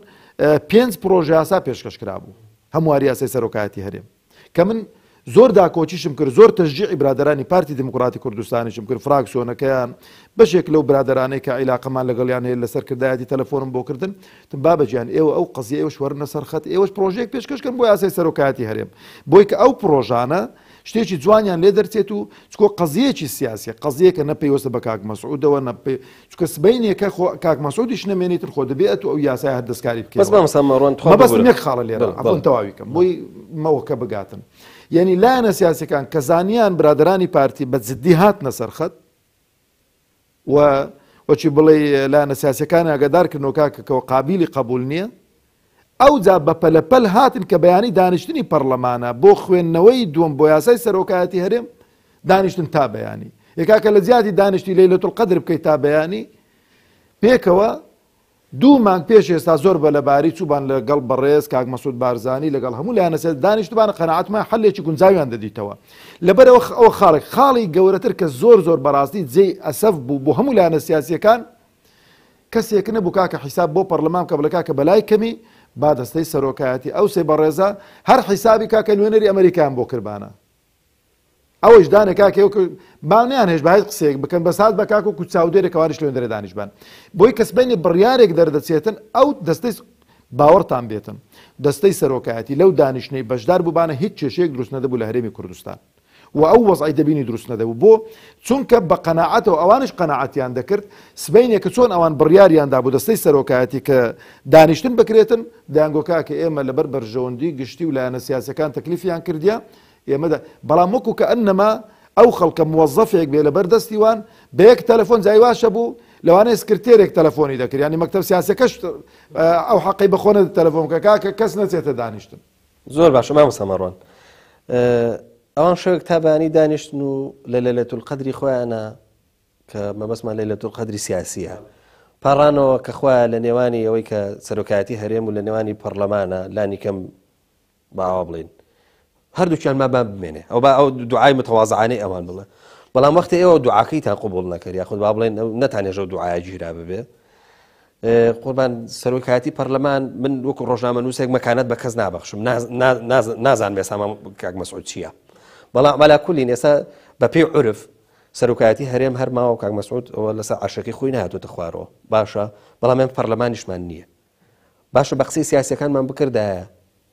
5 پرۆژە یاسا پێشکەشکرا بوو هەمواری یاسای سەرۆکایەتی هەرێم کە من زۆر داکۆچیشم کرد زۆر تەشجیعی برادرانی پارتی دموکراتی کوردستانیشم کرد فراکسیۆنەکەیان بەشێک لەو برادرانەی کە عیلاقەمان لەگەڵیان هەیە لەسەر کردایەتی تەلەفۆنم بۆ کردن بابەجیان ئێوە ئەو قەزیە ئێوەش وەرنە سەر خەت ئێوەش پرۆژەیەک پێشکەشکەن بۆ یاسای سەرۆکایەتی هەرێم بۆی کە ئەو پرۆژانە شتێکی جوانیان لێ دەرچێت و چکۆ قەزیەکی سیاسیە قەزیەکە نەپەیوەستە بە کاک مەسعودەوە چکە سبەینێکە کاک مەسعودیش نەمێنیتر خۆ دەبێت ئەو یاسای هەر دەستکاری بکەیت بەس مامەسەمەڕۆن بەستم یەک خاڵە لێرە ئەفۆن تەواویکەم بۆی مەوەکە بگاتن یعنی لایەنە سیاسەکان کە زانیان برادرانی پارتی بە جددی هاتنە سەر خەت وەچی بڵێ لایەنە سیاسەکانی ئاگادارکردنەوە کاکەکەەوە قابیلی قبول نییە ئەو جا بە پەلەپەل هاتن کە بەیانی دانیشتنی پەرلەمانە بۆ خوێندنەوەی دووەم بۆ یاسای سەرۆکایەتی هەرێم دانیشتن تا بەیانی یکاکە لە زیادی دانیشتی لەیلەتوڵ قەدر بکەیت تا بەیانی پێکەوە 2 مانگ پێش ئێستا زۆر بە لەباری چوبان لەگەڵ بەڕێز کاک مەسعود بارزانی لەگەڵ هەموو لایەنە دانیشتوانە قەناعەتمان حەلێکی گونجاویان دەدیتەوە لەبەرەوە ئەوە خاڵی گەورەتر کە زۆر بەڕاستی جێی ئەسەف بوو بۆ هەموو لایەنە سیاسیەکان کەسێک نەبوو کاکە حیساب بۆ پەرلەمان کە بڵێ کاکە بەلای کەمی با دەستەی سەرۆکایەتی ئەو سێ بەڕێزە هەر حیسابی کاکە نوێنەری ئەمریکایان بۆ کردبانە ئەوەش دانێ کاکە باونیان هێش باید قسێک بکەن بە سات بە کاک و چاودێرێکەوانش لێن دەرێ دانیشتبان بۆی کەسبینی بڕیارێک دەردەچێتن ئەو دەستەی باوەڕتان بێتن دەستەی سەرۆکایەتی لەو دانیشتنەی بەشدار بووبانە هیچ کێشەیەک دروست نەدەبوو لە هەرێمی کوردستان و ئەو وەزعی دەبینی دروست نەدەبوو بۆ چونکە بە قەناعەتەوە ئەوانش قەناعەتیان دەکرد سبەینێک کە چۆن ئەوان بڕیاریاندا بوو دەستەی سەرۆکایەتی کە دانیشتن بکرێتن دەیانگۆ کاکە ئێمە لەبەر بەرژەوەندی گشتی و لایەنە سیاسەکان تەکلیفیان کردیا ئێمەدا بەڵام وەکو کە ئەنەما ئەو خەڵکە موەزەفێک بێ لەبەر دەستیوان بە یەک تەلەفۆن جایواشە بوو لەوانەیە سکرتێرێک تەلەفۆنی دەکرد ینی مەکتەب سیاسەکەش ئەو حەقی بەخۆنە تەلەفۆن کە کاکە کەس نەچێتە دانیشتن زۆر باشە مامەسەمەڕۆن ئەوان شەوێک تابانی دانیشتن و لە لەیلەتول قەدری خۆیانە کە مەبەسمان لەیلەتول قەدری سیاسیە پاڕانەوە کە خۆیان لە نێوانی ئەوەی کە سەرۆکایەتی هەرێم و لە نێوانی پەرلەمانە لانی کەم باوا بڵین هەردووکیان ما با بمێنێ ئەو دوعای متەواضعانەی ئەوان بڵێ بەڵام وەختی ئێوە دوعاکەیتان قبول نەکرد یاخود با بڵێن نەتانێژە و دوعای گیرا ببێ قوربان سەرۆکایەتی پەرلەمان من وەکو ڕۆژنامە نووسێک مەکانەت بە کەس نابەخشم نازان بێسام کاک مەسعود چییە بەڵام مەلاکولین ئێستا بە پێی عورف سەرۆکایەتی هەرێم هەر ماوە کاک مەسعود ئەوە لەسەر عەرشەکەی خۆی نهاتۆتە خوارەوە باشە بەڵام ئێمە پەرلەمانیشمان نییە باشە بە قسەی سیاسیەکانمان بکردایە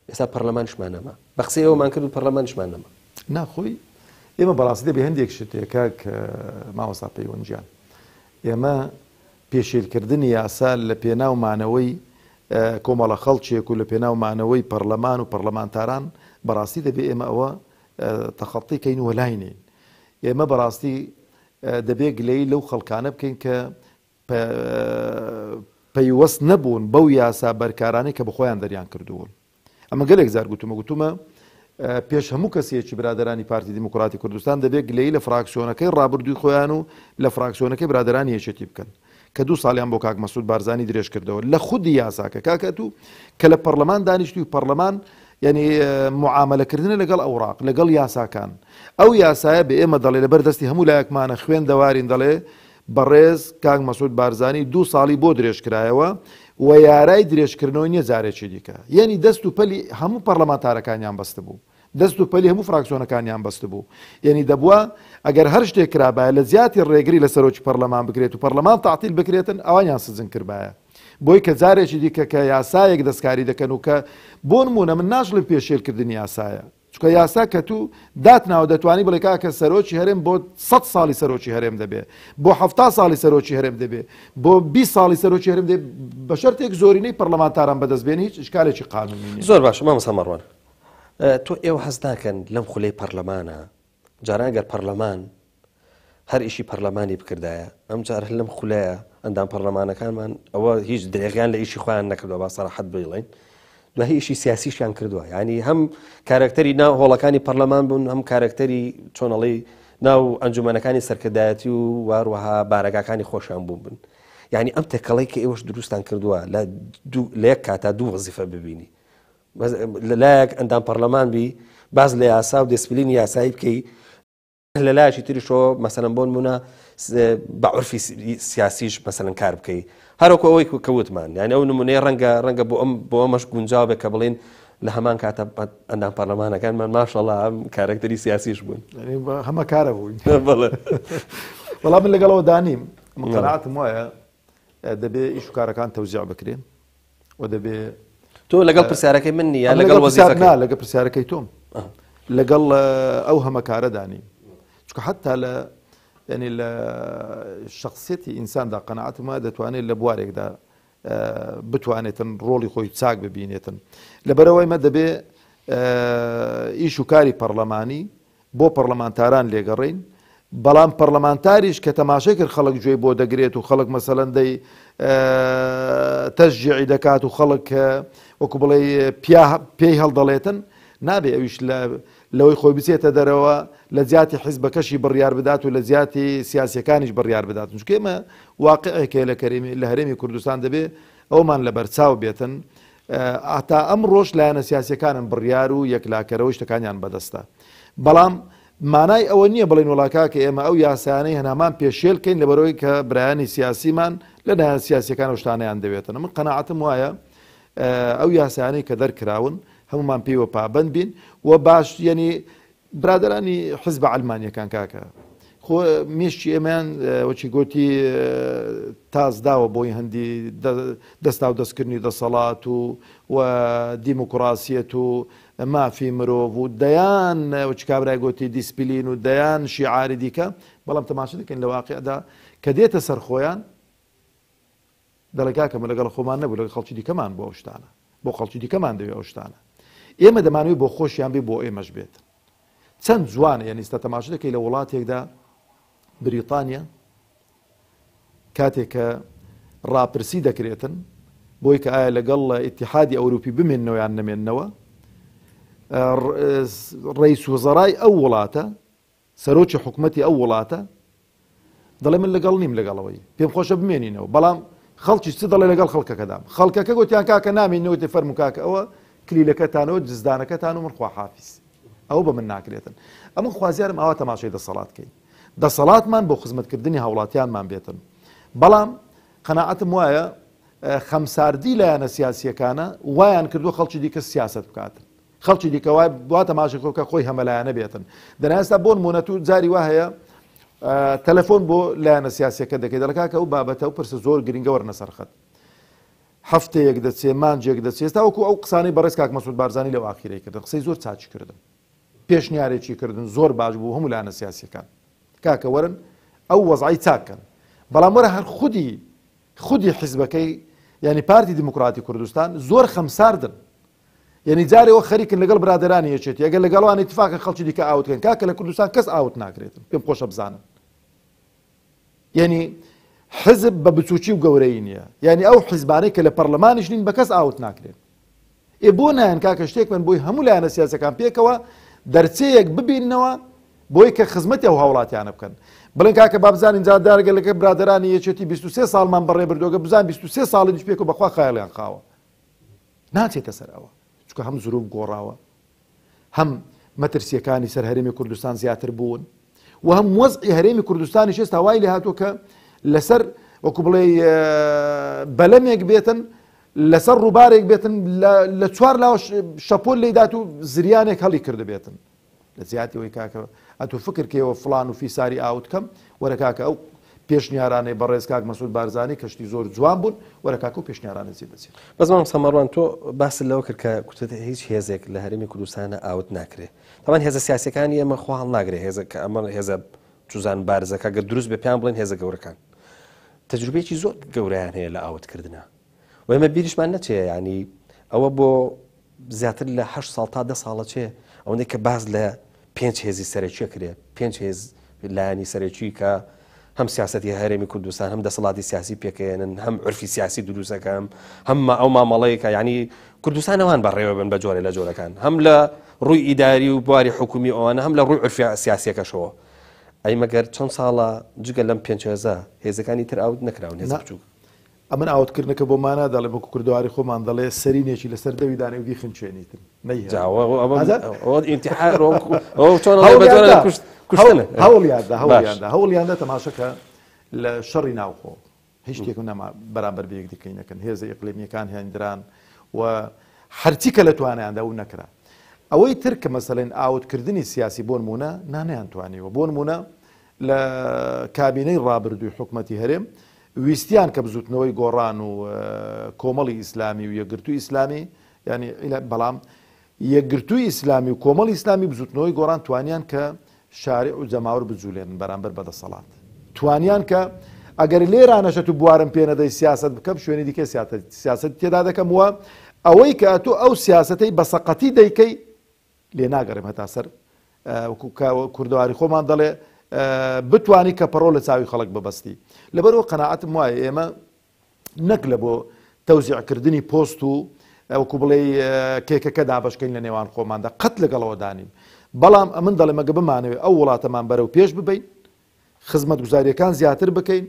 ئێستا پەرلەمانیشمان نەما بە قسەی ئەومان کرد و پەرلەمانیشمان نەما ناخۆی ئێمە بەڕاستی دەبێ هەندێک شتێکە کە ماوەستا پەیوەنجیان ئێمە پێشێلکردنی یاسا لە پێناومانەوەی کۆمەڵە خەڵکێک و لە پێناومانەوەی پەرلەمان و پەرلەمانتاران بەڕاستی دەبێ ئێمە ئەوە تەخەڵتی کەین وە لای نین ئێمە بەڕاستی دەبێ گلەی لەو خەڵکانە بکەین کە پەیوەست نەبوون بەو یاسا بەرکارانەی کە بەخۆیان دەریان کردوون ئەمە گەلێک زار گوتومە پێش هەموو کەسێکی برادرانی پارتی دموکراتی کوردستان دەبێت گلەی لە فراکسیۆنەکەی ڕابردووی خۆیان و لە فراکسیۆنەکەی برادرانی یەکێتی بکەن کە 2 ساڵیان بۆ کاک مەسعود بارزانی درێژ کردەوە لە خودی یاساکە کاکەت و کە لە پەرلەمان دانیشتی و پەرلەمان یعنی معاملەکردنە لەگەڵ ئەوراق لەگەڵ یاساکان ئەو یاسایە بە ئێمە دەڵێ لەبەر دەستی هەموو لایەکمانە خوێن دەوارین دەڵێ بەڕێز کاک مەسعود بارزانی 2 ساڵی بۆ درێژکرایەوە و یارای درێژکردنەوەی نییە جارێکی دیکە یعنی دەست و پەلی هەموو پەرلەمانتارەکانیان بەستە بوو دەست و پەلی هەموو فراکسیۆنەکانیان بەستە بوو یعنی دەبووە ئەگەر هەر شتێک کرابایە لە زیاتی ڕێگری لە سەرۆکی پەرلەمان بکرێت و پەرلەمان تاعتیل بکرێتن ئەوانیان سزن کردبایە بۆی کە جارێکی دیکە کە یاسایەک دەستکاری دەکەن و کە بۆ نمونە من ناژڵم پێشێلکردنی یاسایە چکە یاسا کە تو داتناوە دەتوانی بڵێ کاکە سەرۆکی هەرێم بۆ 100 ساڵی سەرۆکی هەرێم دەبێ بۆ 70 ساڵی سەرۆکی هەرێم دەبێ بۆ 20 ساڵی سەرۆکی هەرێم دەبێ بە شەرتێک زۆرینەی پەرلەمانتاران بەدەستبێن هیچ ئشکالێکی قانونی نیە. زۆر باشە مامەسەمەڕۆن تۆ ئێوە حەز ناکەن لەم خولەی پەرلەمانە جاران گەر پەرلەمان هەر ئیشی پەرلەمانی بکردایە ئەم جار لەم خولەیە ئەندام پەرلەمانەکانمان ئەوە هیچ درێغیان لە ئیشی خۆیان نەکردووە با سەراحەت بڵێن دوای ئیشی سیاسیشیان کردووە ینی هەم کارکتەری ناو هۆڵەکانی پەرلەمان بوون هەم کارکتەری چۆنەڵی ناو ئەنجومەنەکانی سەرکردایەتی و واروەها بارەگاکانی خۆشیان بوون بن یعنی ئەم تێکەڵی کە ئێوەش دروستان کردووە لە یەک کاتا دوو وەزیفە ببینی لەلایەک ئەندام پەرلەمان بی باز لە یاسا و دەسپلینی یاسایی بکەی لە لایەکی تریشەوە مەسەلەن بۆ نمونە بە عورفی سیاسیش مەسەلەن کار بکەی هەروەکو ئەوەی کەوتمان یعنی ئەو نمونەیە ڕەنگە بۆ ئەمەش گونجاو بێت کە بڵێن لە هەمان کاتە ئەندام پەرلەمانەکانمان ماشەڵڵا ئەم کارکتەری سیاسیش بوون هەمە کارە بووین وەڵام من لەگەڵەوە دانیم من قەناعەتم وایە دەبێ ئیش و کارەکان تەوزیع بکرێن و دەبێ تۆ لەگەڵ پرسیارەکەی من نیە لەگەڵ وەزیفەکە لەگەڵ پرسیارەکەی تۆم لەگەڵ ئەو هەمە کارە دانیم چونکە حتا لە ینی لە شخصیەتی ئینساندا قەناعەتم وایە دەتوانێت لە بوارێکدا بتوانێتن ڕۆڵی خۆی چاک ببینێتن لەبەرەوەی مە دەبێ ئیش و کاری پەرلەمانی بۆ پەرلەمانتاران لێگەڕین بەڵام پەرلەمانتاریش کە تەماشای کرد خەڵک گوێی بۆ دەگرێت و خەڵک مەسەلەن دەی تەشجیعی دەکات و خەڵک وەکو بڵێ پێی هەڵدەڵێتن نابێ ئەویش لەوەی خۆی بچێتە دەرەوە لە جیاتی حیزبەکەشی بڕیار بدات و لە جیاتی سیاسیەکانیش بڕیار بدات چونکە ئێمە واقعێکە لە هەرێمی کوردستان دەبێ ئەومان لە بەرچاو بێتن ئاتا ئەم ڕۆژ لایەنە سیاسیەکانن بڕیار و یەکلاکەرەوەی شتەکانیان بەدەستە بەڵام مانای ئەوە نییە بڵین وڵاکا کە ئێمە ئەو یاسایانەی هەنامان پێشێلکەین لەبەرەوەی کە برایانی سیاسیمان لە لایەن سیاسیەکان و شتانەیان دەوێتن من قەناعەتم وایە ئەو یاسایانەی کە دەرکراون هەمومان پێیوە پابند بین و باش ینی برادرانی حزب ئەلمانیەکان کاکە خۆ مێشتی ئێمەیان وەچی گوتی تازداوە بۆی هەندی دەستا و دەستکردنی دەسەڵات و دیموکراسیەت و مافی مرۆڤ و دەیان وچ کابرای گوتی دیسپلین و دەیان شیعاری دیکە بەڵام تەماشا دەکەین لە واقعدا کە دێتە سەر خۆیان دەڵێکاکەمە لەگەڵ خۆمان نەبوو لەگەڵ خەڵکی دیکەمان بۆ ئەو شتانە بۆ خەڵکی دیکەمان دەوێت ئەو شتانە ئێمە دەمانوێت بۆ خۆشیان بێ بۆ ئێمەش بێت چەند جوانە یعنی ئێستا تەماشا دەکەی لە وڵاتێکدا بریتانیا کاتێک کە ڕاپرسی دەکرێتن بۆی کە ئایا لەگەڵ ئیتیحادی ئەوروپی بمێننەوە یان نەمێننەوە ڕئیس وەزەرای ئەو وڵاتە سەرۆکی حکومەتی ئەو وڵاتە دەڵێ من لەگەڵ نیم لەگەڵەوەی پێم خۆشە بمێنینەوە بەڵام خەڵکی چ دەڵێ لەگەڵ خەڵکەکەدام خەڵکەکە گوتیان کاکە نامێنەوە تێ فەرمو کاکە ئەوە کلیلەکەتانەوە جزدانەکەتان و من خواحافیز ئەوە بە من ناکرێتن ئەمە خوازیارم ئەوە تەماشای دەسەڵاتکەین دەسەڵاتمان بۆ خزمەتکردنی هاوڵاتیانمان بێتن بەڵام قەناعەتم وایە خەمساردی لایەنە سیاسیەکانە وایان کردووە خەڵکی دیکە سیاست بکاتن خەڵکی دیکە وای وا تەماشای کۆکە خۆی هەمەلایەنە بێتن دەناستا بۆ نمونە تو جاری وا هەیە تەلەفۆن بۆ لایەنە سیاسیەکە دەکەی دەڵکاکە ئەو بابەتە و پرسە زۆر گرنگە وەرنەسەرخەت هەفتەیەک دەچێ مانجێک دەچێت تا وەکو ئەو قسانەی بەڕێز کاک مەسعود بارزانی لەو ئاخیرەی کردن قسەی زۆر چاچی کردن پێشنیارێکی کردن زۆر باش بوو هەموو لایەنە سیاسیەکان کاکە وەرن ئەو وەزعی چاکەن بەڵام وەرە هەر خودی حیزبەکەی یعنی پارتی دیموکراتی کوردستان زۆر خەمساردن یعنی جارێەوە خەریکن لەگەڵ برادرانی یەکێتی ئەگەر لەگەڵوان اتفاقە خەڵکی دیکە ئاوتکەن کاکە لە کوردستان کەس ئاوت ناکرێتن پێم خۆشە بزانن یعنی حزب بە بچووکی و گەورەی نییە یعنی ئەو حیزبانەی کە لە پەرلەمانیش نین بە کەس ئاوت ناکرێت بۆ نایەن کاکە شتێک من بۆی هەموو لایەنە سیاسەکان پێکەوە دەرچەیەک ببیننەوە بۆی کە خزمەتی ئەو هاوڵاتیانە بکەن بڵێن کاکە با بزانین جادارگەلەکە برادرانی یەکێتی 23 ساڵمان بەڕێ بردوگە بزان 23 ساڵیش پێک و بەخوا خەیاڵیان خاوە ناچێتە سەر ئەوە چونکە هەم زروب گۆڕاوە هەم مەترسیەکانی سەر هەرێمی کوردستان زیاتر بوون و هەم وەزعی هەرێمی کوردستانیش ئێستا وای لێ هاتووە کە لەسەر وەکو بڵێ بەلەمێک بێتن لەسەر ڕووبارێک بێتن لە چوار لاوە شەپۆل لێدات و زریانێک هەڵی کرده بێتن لە زیاتی وی کاکە ئەتو فکرکەوە فلان و فیساری ئاوتکەم وەرە کاکە ئەو پێشنیارانەی بەڕێز کاک مەسعود بارزانی کەشتی زۆر جوان بوون وەرە کاکە و پێشنیارانە جێ بچێت بەزمان سەمەڕوان تۆ باس لەوە کرد کە کوتت هیچ هێزێک لە هەرێمی کوردستانە ئاوت ناکرێت تاوان هێزە سیاسەکانی ئێمە خۆ هەڵ ناگرێت هێزە کە ئەمە هێزە جوزان بارزەکە گەر دروست بە پیان بڵێن هێزە گەورەکان تەجروبەیەکی زۆر گەورەیان هەیە لە ئاوتکردنە و ئێمە بیریشمان نەچێ ینی ئەوە بۆ زیاتر لە 8 ساڵ تا 10 ساڵە چێ ئەوەندەی کە باز لە 5 هێزی سەرەکیە کرێ 5 هێز لایانی سەرەکی کە هەم سیاسەتی هەرێمی کوردستان هەم دەسەڵاتی سیاسی پێکەێنن هەم عرفی سیاسی دروستەکەم هەم ئەو مامەڵەیەکە یعنی کوردستان ئەوان بەڕێوە بن بە جۆرە لە جۆرەکان هەم لە ڕووی ئیداری و بواری حکومی ئەوانە هەم لە ڕووی عرفی سیاسیەکەشەوە ئەی مەگەر چەند ساڵە جگە لەم 5 هێزەکانی تر ئاوت نەکراون هێز بچووک ئەمن ئاوتکردنەکە بۆمانە دەڵێ بۆ کوردواری خۆمان دەڵێ سەرینێکی لەسەر دەویدانێ و دیخنچێنیتن هەوڵیاندا تەماشەکە لە شەڕی ناوخۆ هیچ شتێک بەرامبەر بەیەک دیکەینەکەن هێزە ئیقلیمیەکان هێندران و هەرچی کە لە توانیاندا و نەکرا ئەوەی تر کە مەسەڵێن ئاوتکردنی سیاسی بۆ نمونە نانیان توانیوە بۆ نمونە لە کابینەی ڕابردووی حکومەتی هەرێم ویستیان کە بزوتنەوەی گۆڕان و کۆمەڵی ئیسلامی و یەکگرتووی ئیسلامی ینی بەڵام یەکگرتووی ئیسلامی و کۆمەڵی ئیسلامی بزوتنەوەی گۆڕان توانیان کە شارع و جەماوەر بجوولێن بەرامبەر بەدەسەڵات توانیان کە ئەگەر لێرانەشەت و بوارم پێ نەدەی سیاست بکەم شوێنی دیکە سیاست تێدا دەکەم وە ئەوەی کە تۆ ئەو سیاستەی بەسەقەتی دەیکەی لێ ناگەڕێم هەتا سەر کوردەواری خۆمان دەڵێ بتوانی کە پەڕۆ لە چاوی خەڵک ببەستی لەبەرەوە قەناعەتم وایە ئێمە نەک لە بۆ تەوزیعکردنی پۆست و وەکو بڵێ کێکەکە دابەشکەین لە نێوان خۆماندا قەت لەگەڵەوە دانیم بەڵام ئەمن دەڵێ مەگە بمانەوێت ئەو وڵاتەمان بەرەو پێش ببین خزمەت گوزاریەکان زیاتر بکەین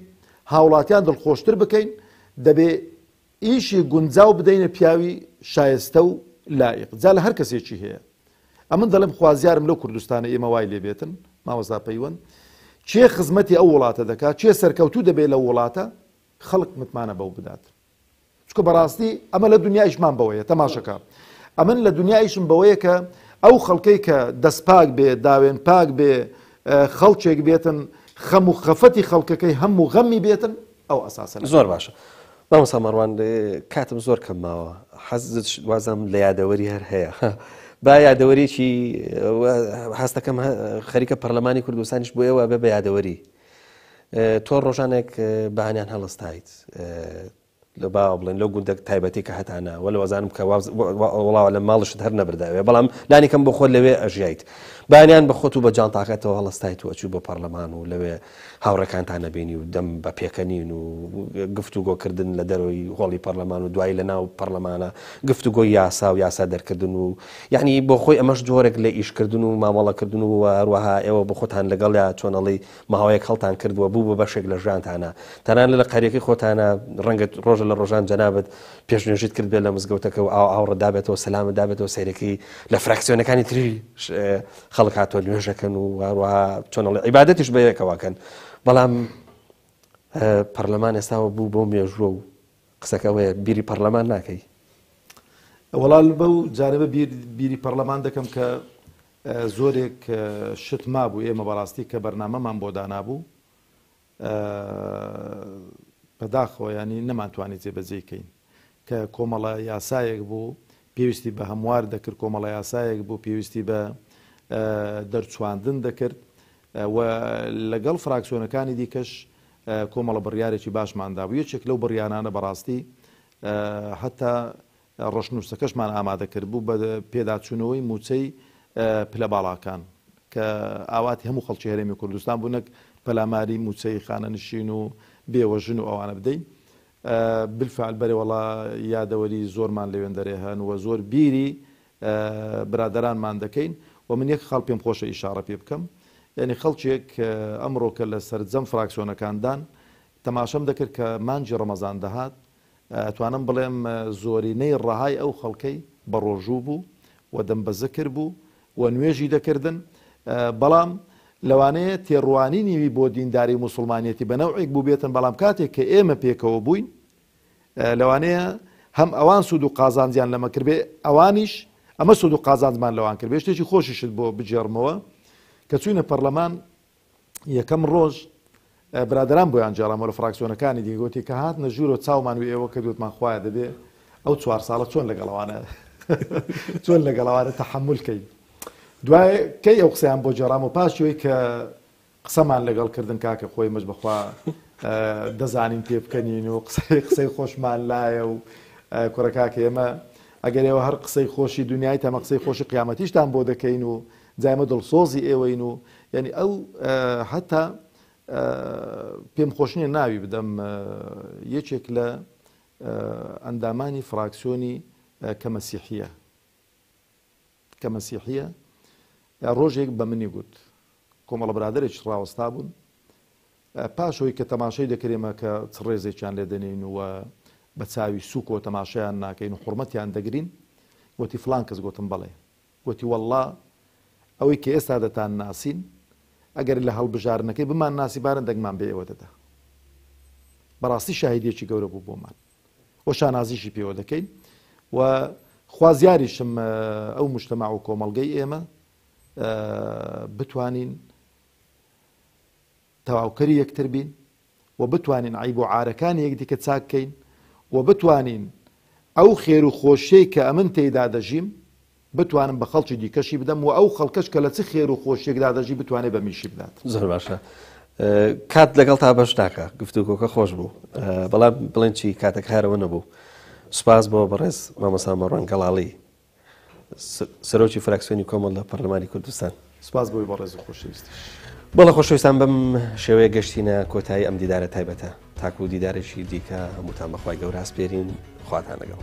هاوڵاتیان دڵخۆشتر بکەین دەبێ ئیشی گونجاو بدەینە پیاوی شایستە و لایق جا لە هەر کەسێکی هەیە ئەمن دەڵێم خوازیارم لەو کوردستانە ئێمە وای لێبێتن ماوەستا پەیوەند چێ خزمەتی ئەو وڵاتە دەکات چێ سەرکەوتوو دەبێت لە وڵاتە خەڵک متمانە بەو بدات چکە بەڕاستی ئەمە لە دنیایشمان بەوەیە تەماشەکە ئەمن لە دنیایشم بەوەیە کە ئەو خەڵکەی کە دەستپاک بێ داوێن پاک بێ خەڵکێک بێتن خەم و خەفەتی خەڵکەکەی هەموو غەمی بێتن ئەو ئەساسە زۆر باشە مامۆستا مەڕوان کاتم زۆر کەم ماوە حەزت وازم لە یادەوەری هەر هەیە با یادەوەریکی هەستەکەم خەریکە پەرلەمانی کوردستانیش بۆ ئێوە بێ بە یادەوەری تۆ ڕۆژانێک بەهانیان هەڵستایت لە باوە بڵێن لەو گوندەك تایبەتی کە هەتانە وە لە وەزانم کە وڵاوە لە ماڵشت هەر نەبرداوێ بەڵام لانی کەم بۆ خۆت لەوێ ئەژیایت بانیان بە خۆت و بە جانتاقەتەوە هەڵستایت و ئەچوو بۆ پەرلەمان و لەوێ هاوڕەکانتان نەبینی و دەم بە پێکەنین و گفتوگۆکردن لە دەرەوەی هۆڵی پەرلەمان و دوایی لە ناو پەرلەمانە گفتوگۆی یاسا و یاسا دەرکردن و یعنی بۆ خۆی ئەمەش جۆرێک لە ئیشکردن و مامەڵەکردن و هەروەها ئێوە بە خۆتان لەگەڵ یا چۆنەڵی ماوەیەک هەڵتان کردووە بوو بە بەشێک لە ژیانتانە تەنان لە قەریەکەی خۆتانە ڕەنگە ڕۆژە لە ڕۆژان جەنابەت پێشنێژیت کرد بێت لە مزگەوتەکە و ئاوڕە دابێتەوە سەلامت دابێتەوە سەیرەکەی لە فراکسیۆنەکانی تری خەڵک هاتووە نوێژەکەن و هەروەها چۆنەڵی عیبادەتیش بەیەکەواکەن بەڵام پەرلەمان ئێستاوە بوو بۆ مێژووە و قسەکەوەیە بیری پەرلەمان ناکەی وەڵال بەو جاربە بیری پەرلەمان دەکەم کە زۆرێک شت مابوو ئێمە بەڕاستی کە بەرنامەمان بۆ دانابوو بەداخەوە ینی نەمانتوانی جێبەجێکەین کە کۆمەڵە یاسایەک بوو پێویستی بە هەموار دەکرد کۆمەڵە یاسایەک بوو پێویستی بە دەرچواندن دەکرد و لەگەڵ فراکسیۆنەکانی دیکەش کۆمەڵە بڕیارێکی باشماندا بوو یەکێک لەو بڕیانانە بەڕاستی هەتا ڕەشنووسەکەشمان ئامادە کرد بوو بە پێداچوونەوەی موچەی پلە باڵاکان کە ئاواتی هەموو خەڵکی هەرێمی کوردستان بوونەک پەلاماری موچەی خانەنشین و بێوەژن و ئەوانە بدەین بالفعل بەرێ وەڵا یادەوەری زۆرمان لەوێندەرێ هەن و زۆر بیری برادەرانمان دەکەین و من یەک خەڵ پێم خۆشە ئیشارە پێ بکەم یعنی خەڵکێک ئەمڕۆکە لە سەرجەم فراکسیۆنەکاندان تەماشەم دەکرد کە مانجی ڕەمەزان دەهات توانم بڵێم زۆرینەی ڕەهای ئەو خەڵکەی بە ڕۆژوو بوو و دەمبەزە کرد بوو و نوێژی دەکردن بەڵام لەوانەیە تێڕوانی نیوی بۆ دینداری موسڵمانیەتی بە نەوعێک بوو بێتن بەڵام کاتێک کە ئێمە پێکەوە بووین لەوانەیە هەم ئەوان سوود و قازانجیان لەمە کردبێ ئەوانیش ئەمە سوود و قازانجمان لەوان کرد بێ شتێکی خۆشیشت بۆ بجێڕمەوە کە چوینە پەرلەمان یەکەم ڕۆژ برادران بۆیان جێڕامەوە لە فراکسیۆنەکانی دیگوتی کە هات نەژوورۆ چاومان و ئێوە کردوتمان خوایە دەبێ ئەو 4 ساڵە چۆن لەگەڵەوانە چۆن لەگەڵەوانە تەحملکەین دوای کەی ئەو قسەیان بۆ جێڕام و پاشەوەی کە قسەمان لەگەڵکردن کاکە خۆی مەش بەخوا دەزانین پێ بکەنین و قسەی خۆشمان لایە و کوڕە کاکە ئێمە ئەگەر ئێوە هەر قسەی خۆشی دنیای تەمە قسەی خۆشی قیامەتیشتان بۆ دەکەین و جایمە دڵسۆزی ئێوەین و یعنی ئەو هەتا پێم خۆش نییە ناوی بدەم یەکێک لە ئەندامانی فراکسیۆنی کە مەسیحیە ڕۆژێک بە منی گوت کۆمەڵە برادێکی ڕاوەستا بوون پاشەوەی کە تەماشای دەکرێمە کە چ ڕێزێکیان لێ دەنین و بە چاوی سووکەوە تەماشایان ناکەین و حورمەتیان دەگرین گوتی فلان کەس گوتم بەڵێ گوتی وەڵڵا ئەوەی کە ئێستا دەتان ناسین ئەگەر لە هەڵبژارنەکەی بمان ناسی بارن دەگمان بێ ئێوە دەدا بەڕاستی شاهیدێکی گەورە بوو بۆمان وە شانازیشی پێوە دەکەین و خوازیاریشم ئەو مجتەماع و کۆمەڵگەی ئێمە بتوانین تەواوکەری یەکتر بین و بتوانین عیب و عارەکانی یەکدیکە چاککەین و بتوانین ئەو خێر و خۆشەی کە ئەمن تێیدا دەژیم بتوانم بە خەڵکی دیکەشی بدەم و ئەو خەڵکەش کە لە چ خێر و خۆشیێکدا دەژی بتوانێت بە میشی بدات. زۆر باشە. کات لەگەڵ تا بەش ناکە گفتوگۆکە خۆش بوو بەڵام بڵێن چی کاتێک هەرەوە نەبوو. سوپاس بۆ بەڕێز مامۆستا مەڕوان گەڵاڵی سەرۆکی فراکسیۆنی کۆمەڵ لە پەرلەمانی کوردستان. سوپاس بۆی بەڕێز و خۆشەویستی. بەڵە خۆشەویستان بەم شێوەیە گەشتینە کۆتایی ئەم دیدارە تایبەتە تاکو و دیدارێکی دیکە هەمووتان بەخوای گەورە هەسپێرین خواتان لەگەڵ.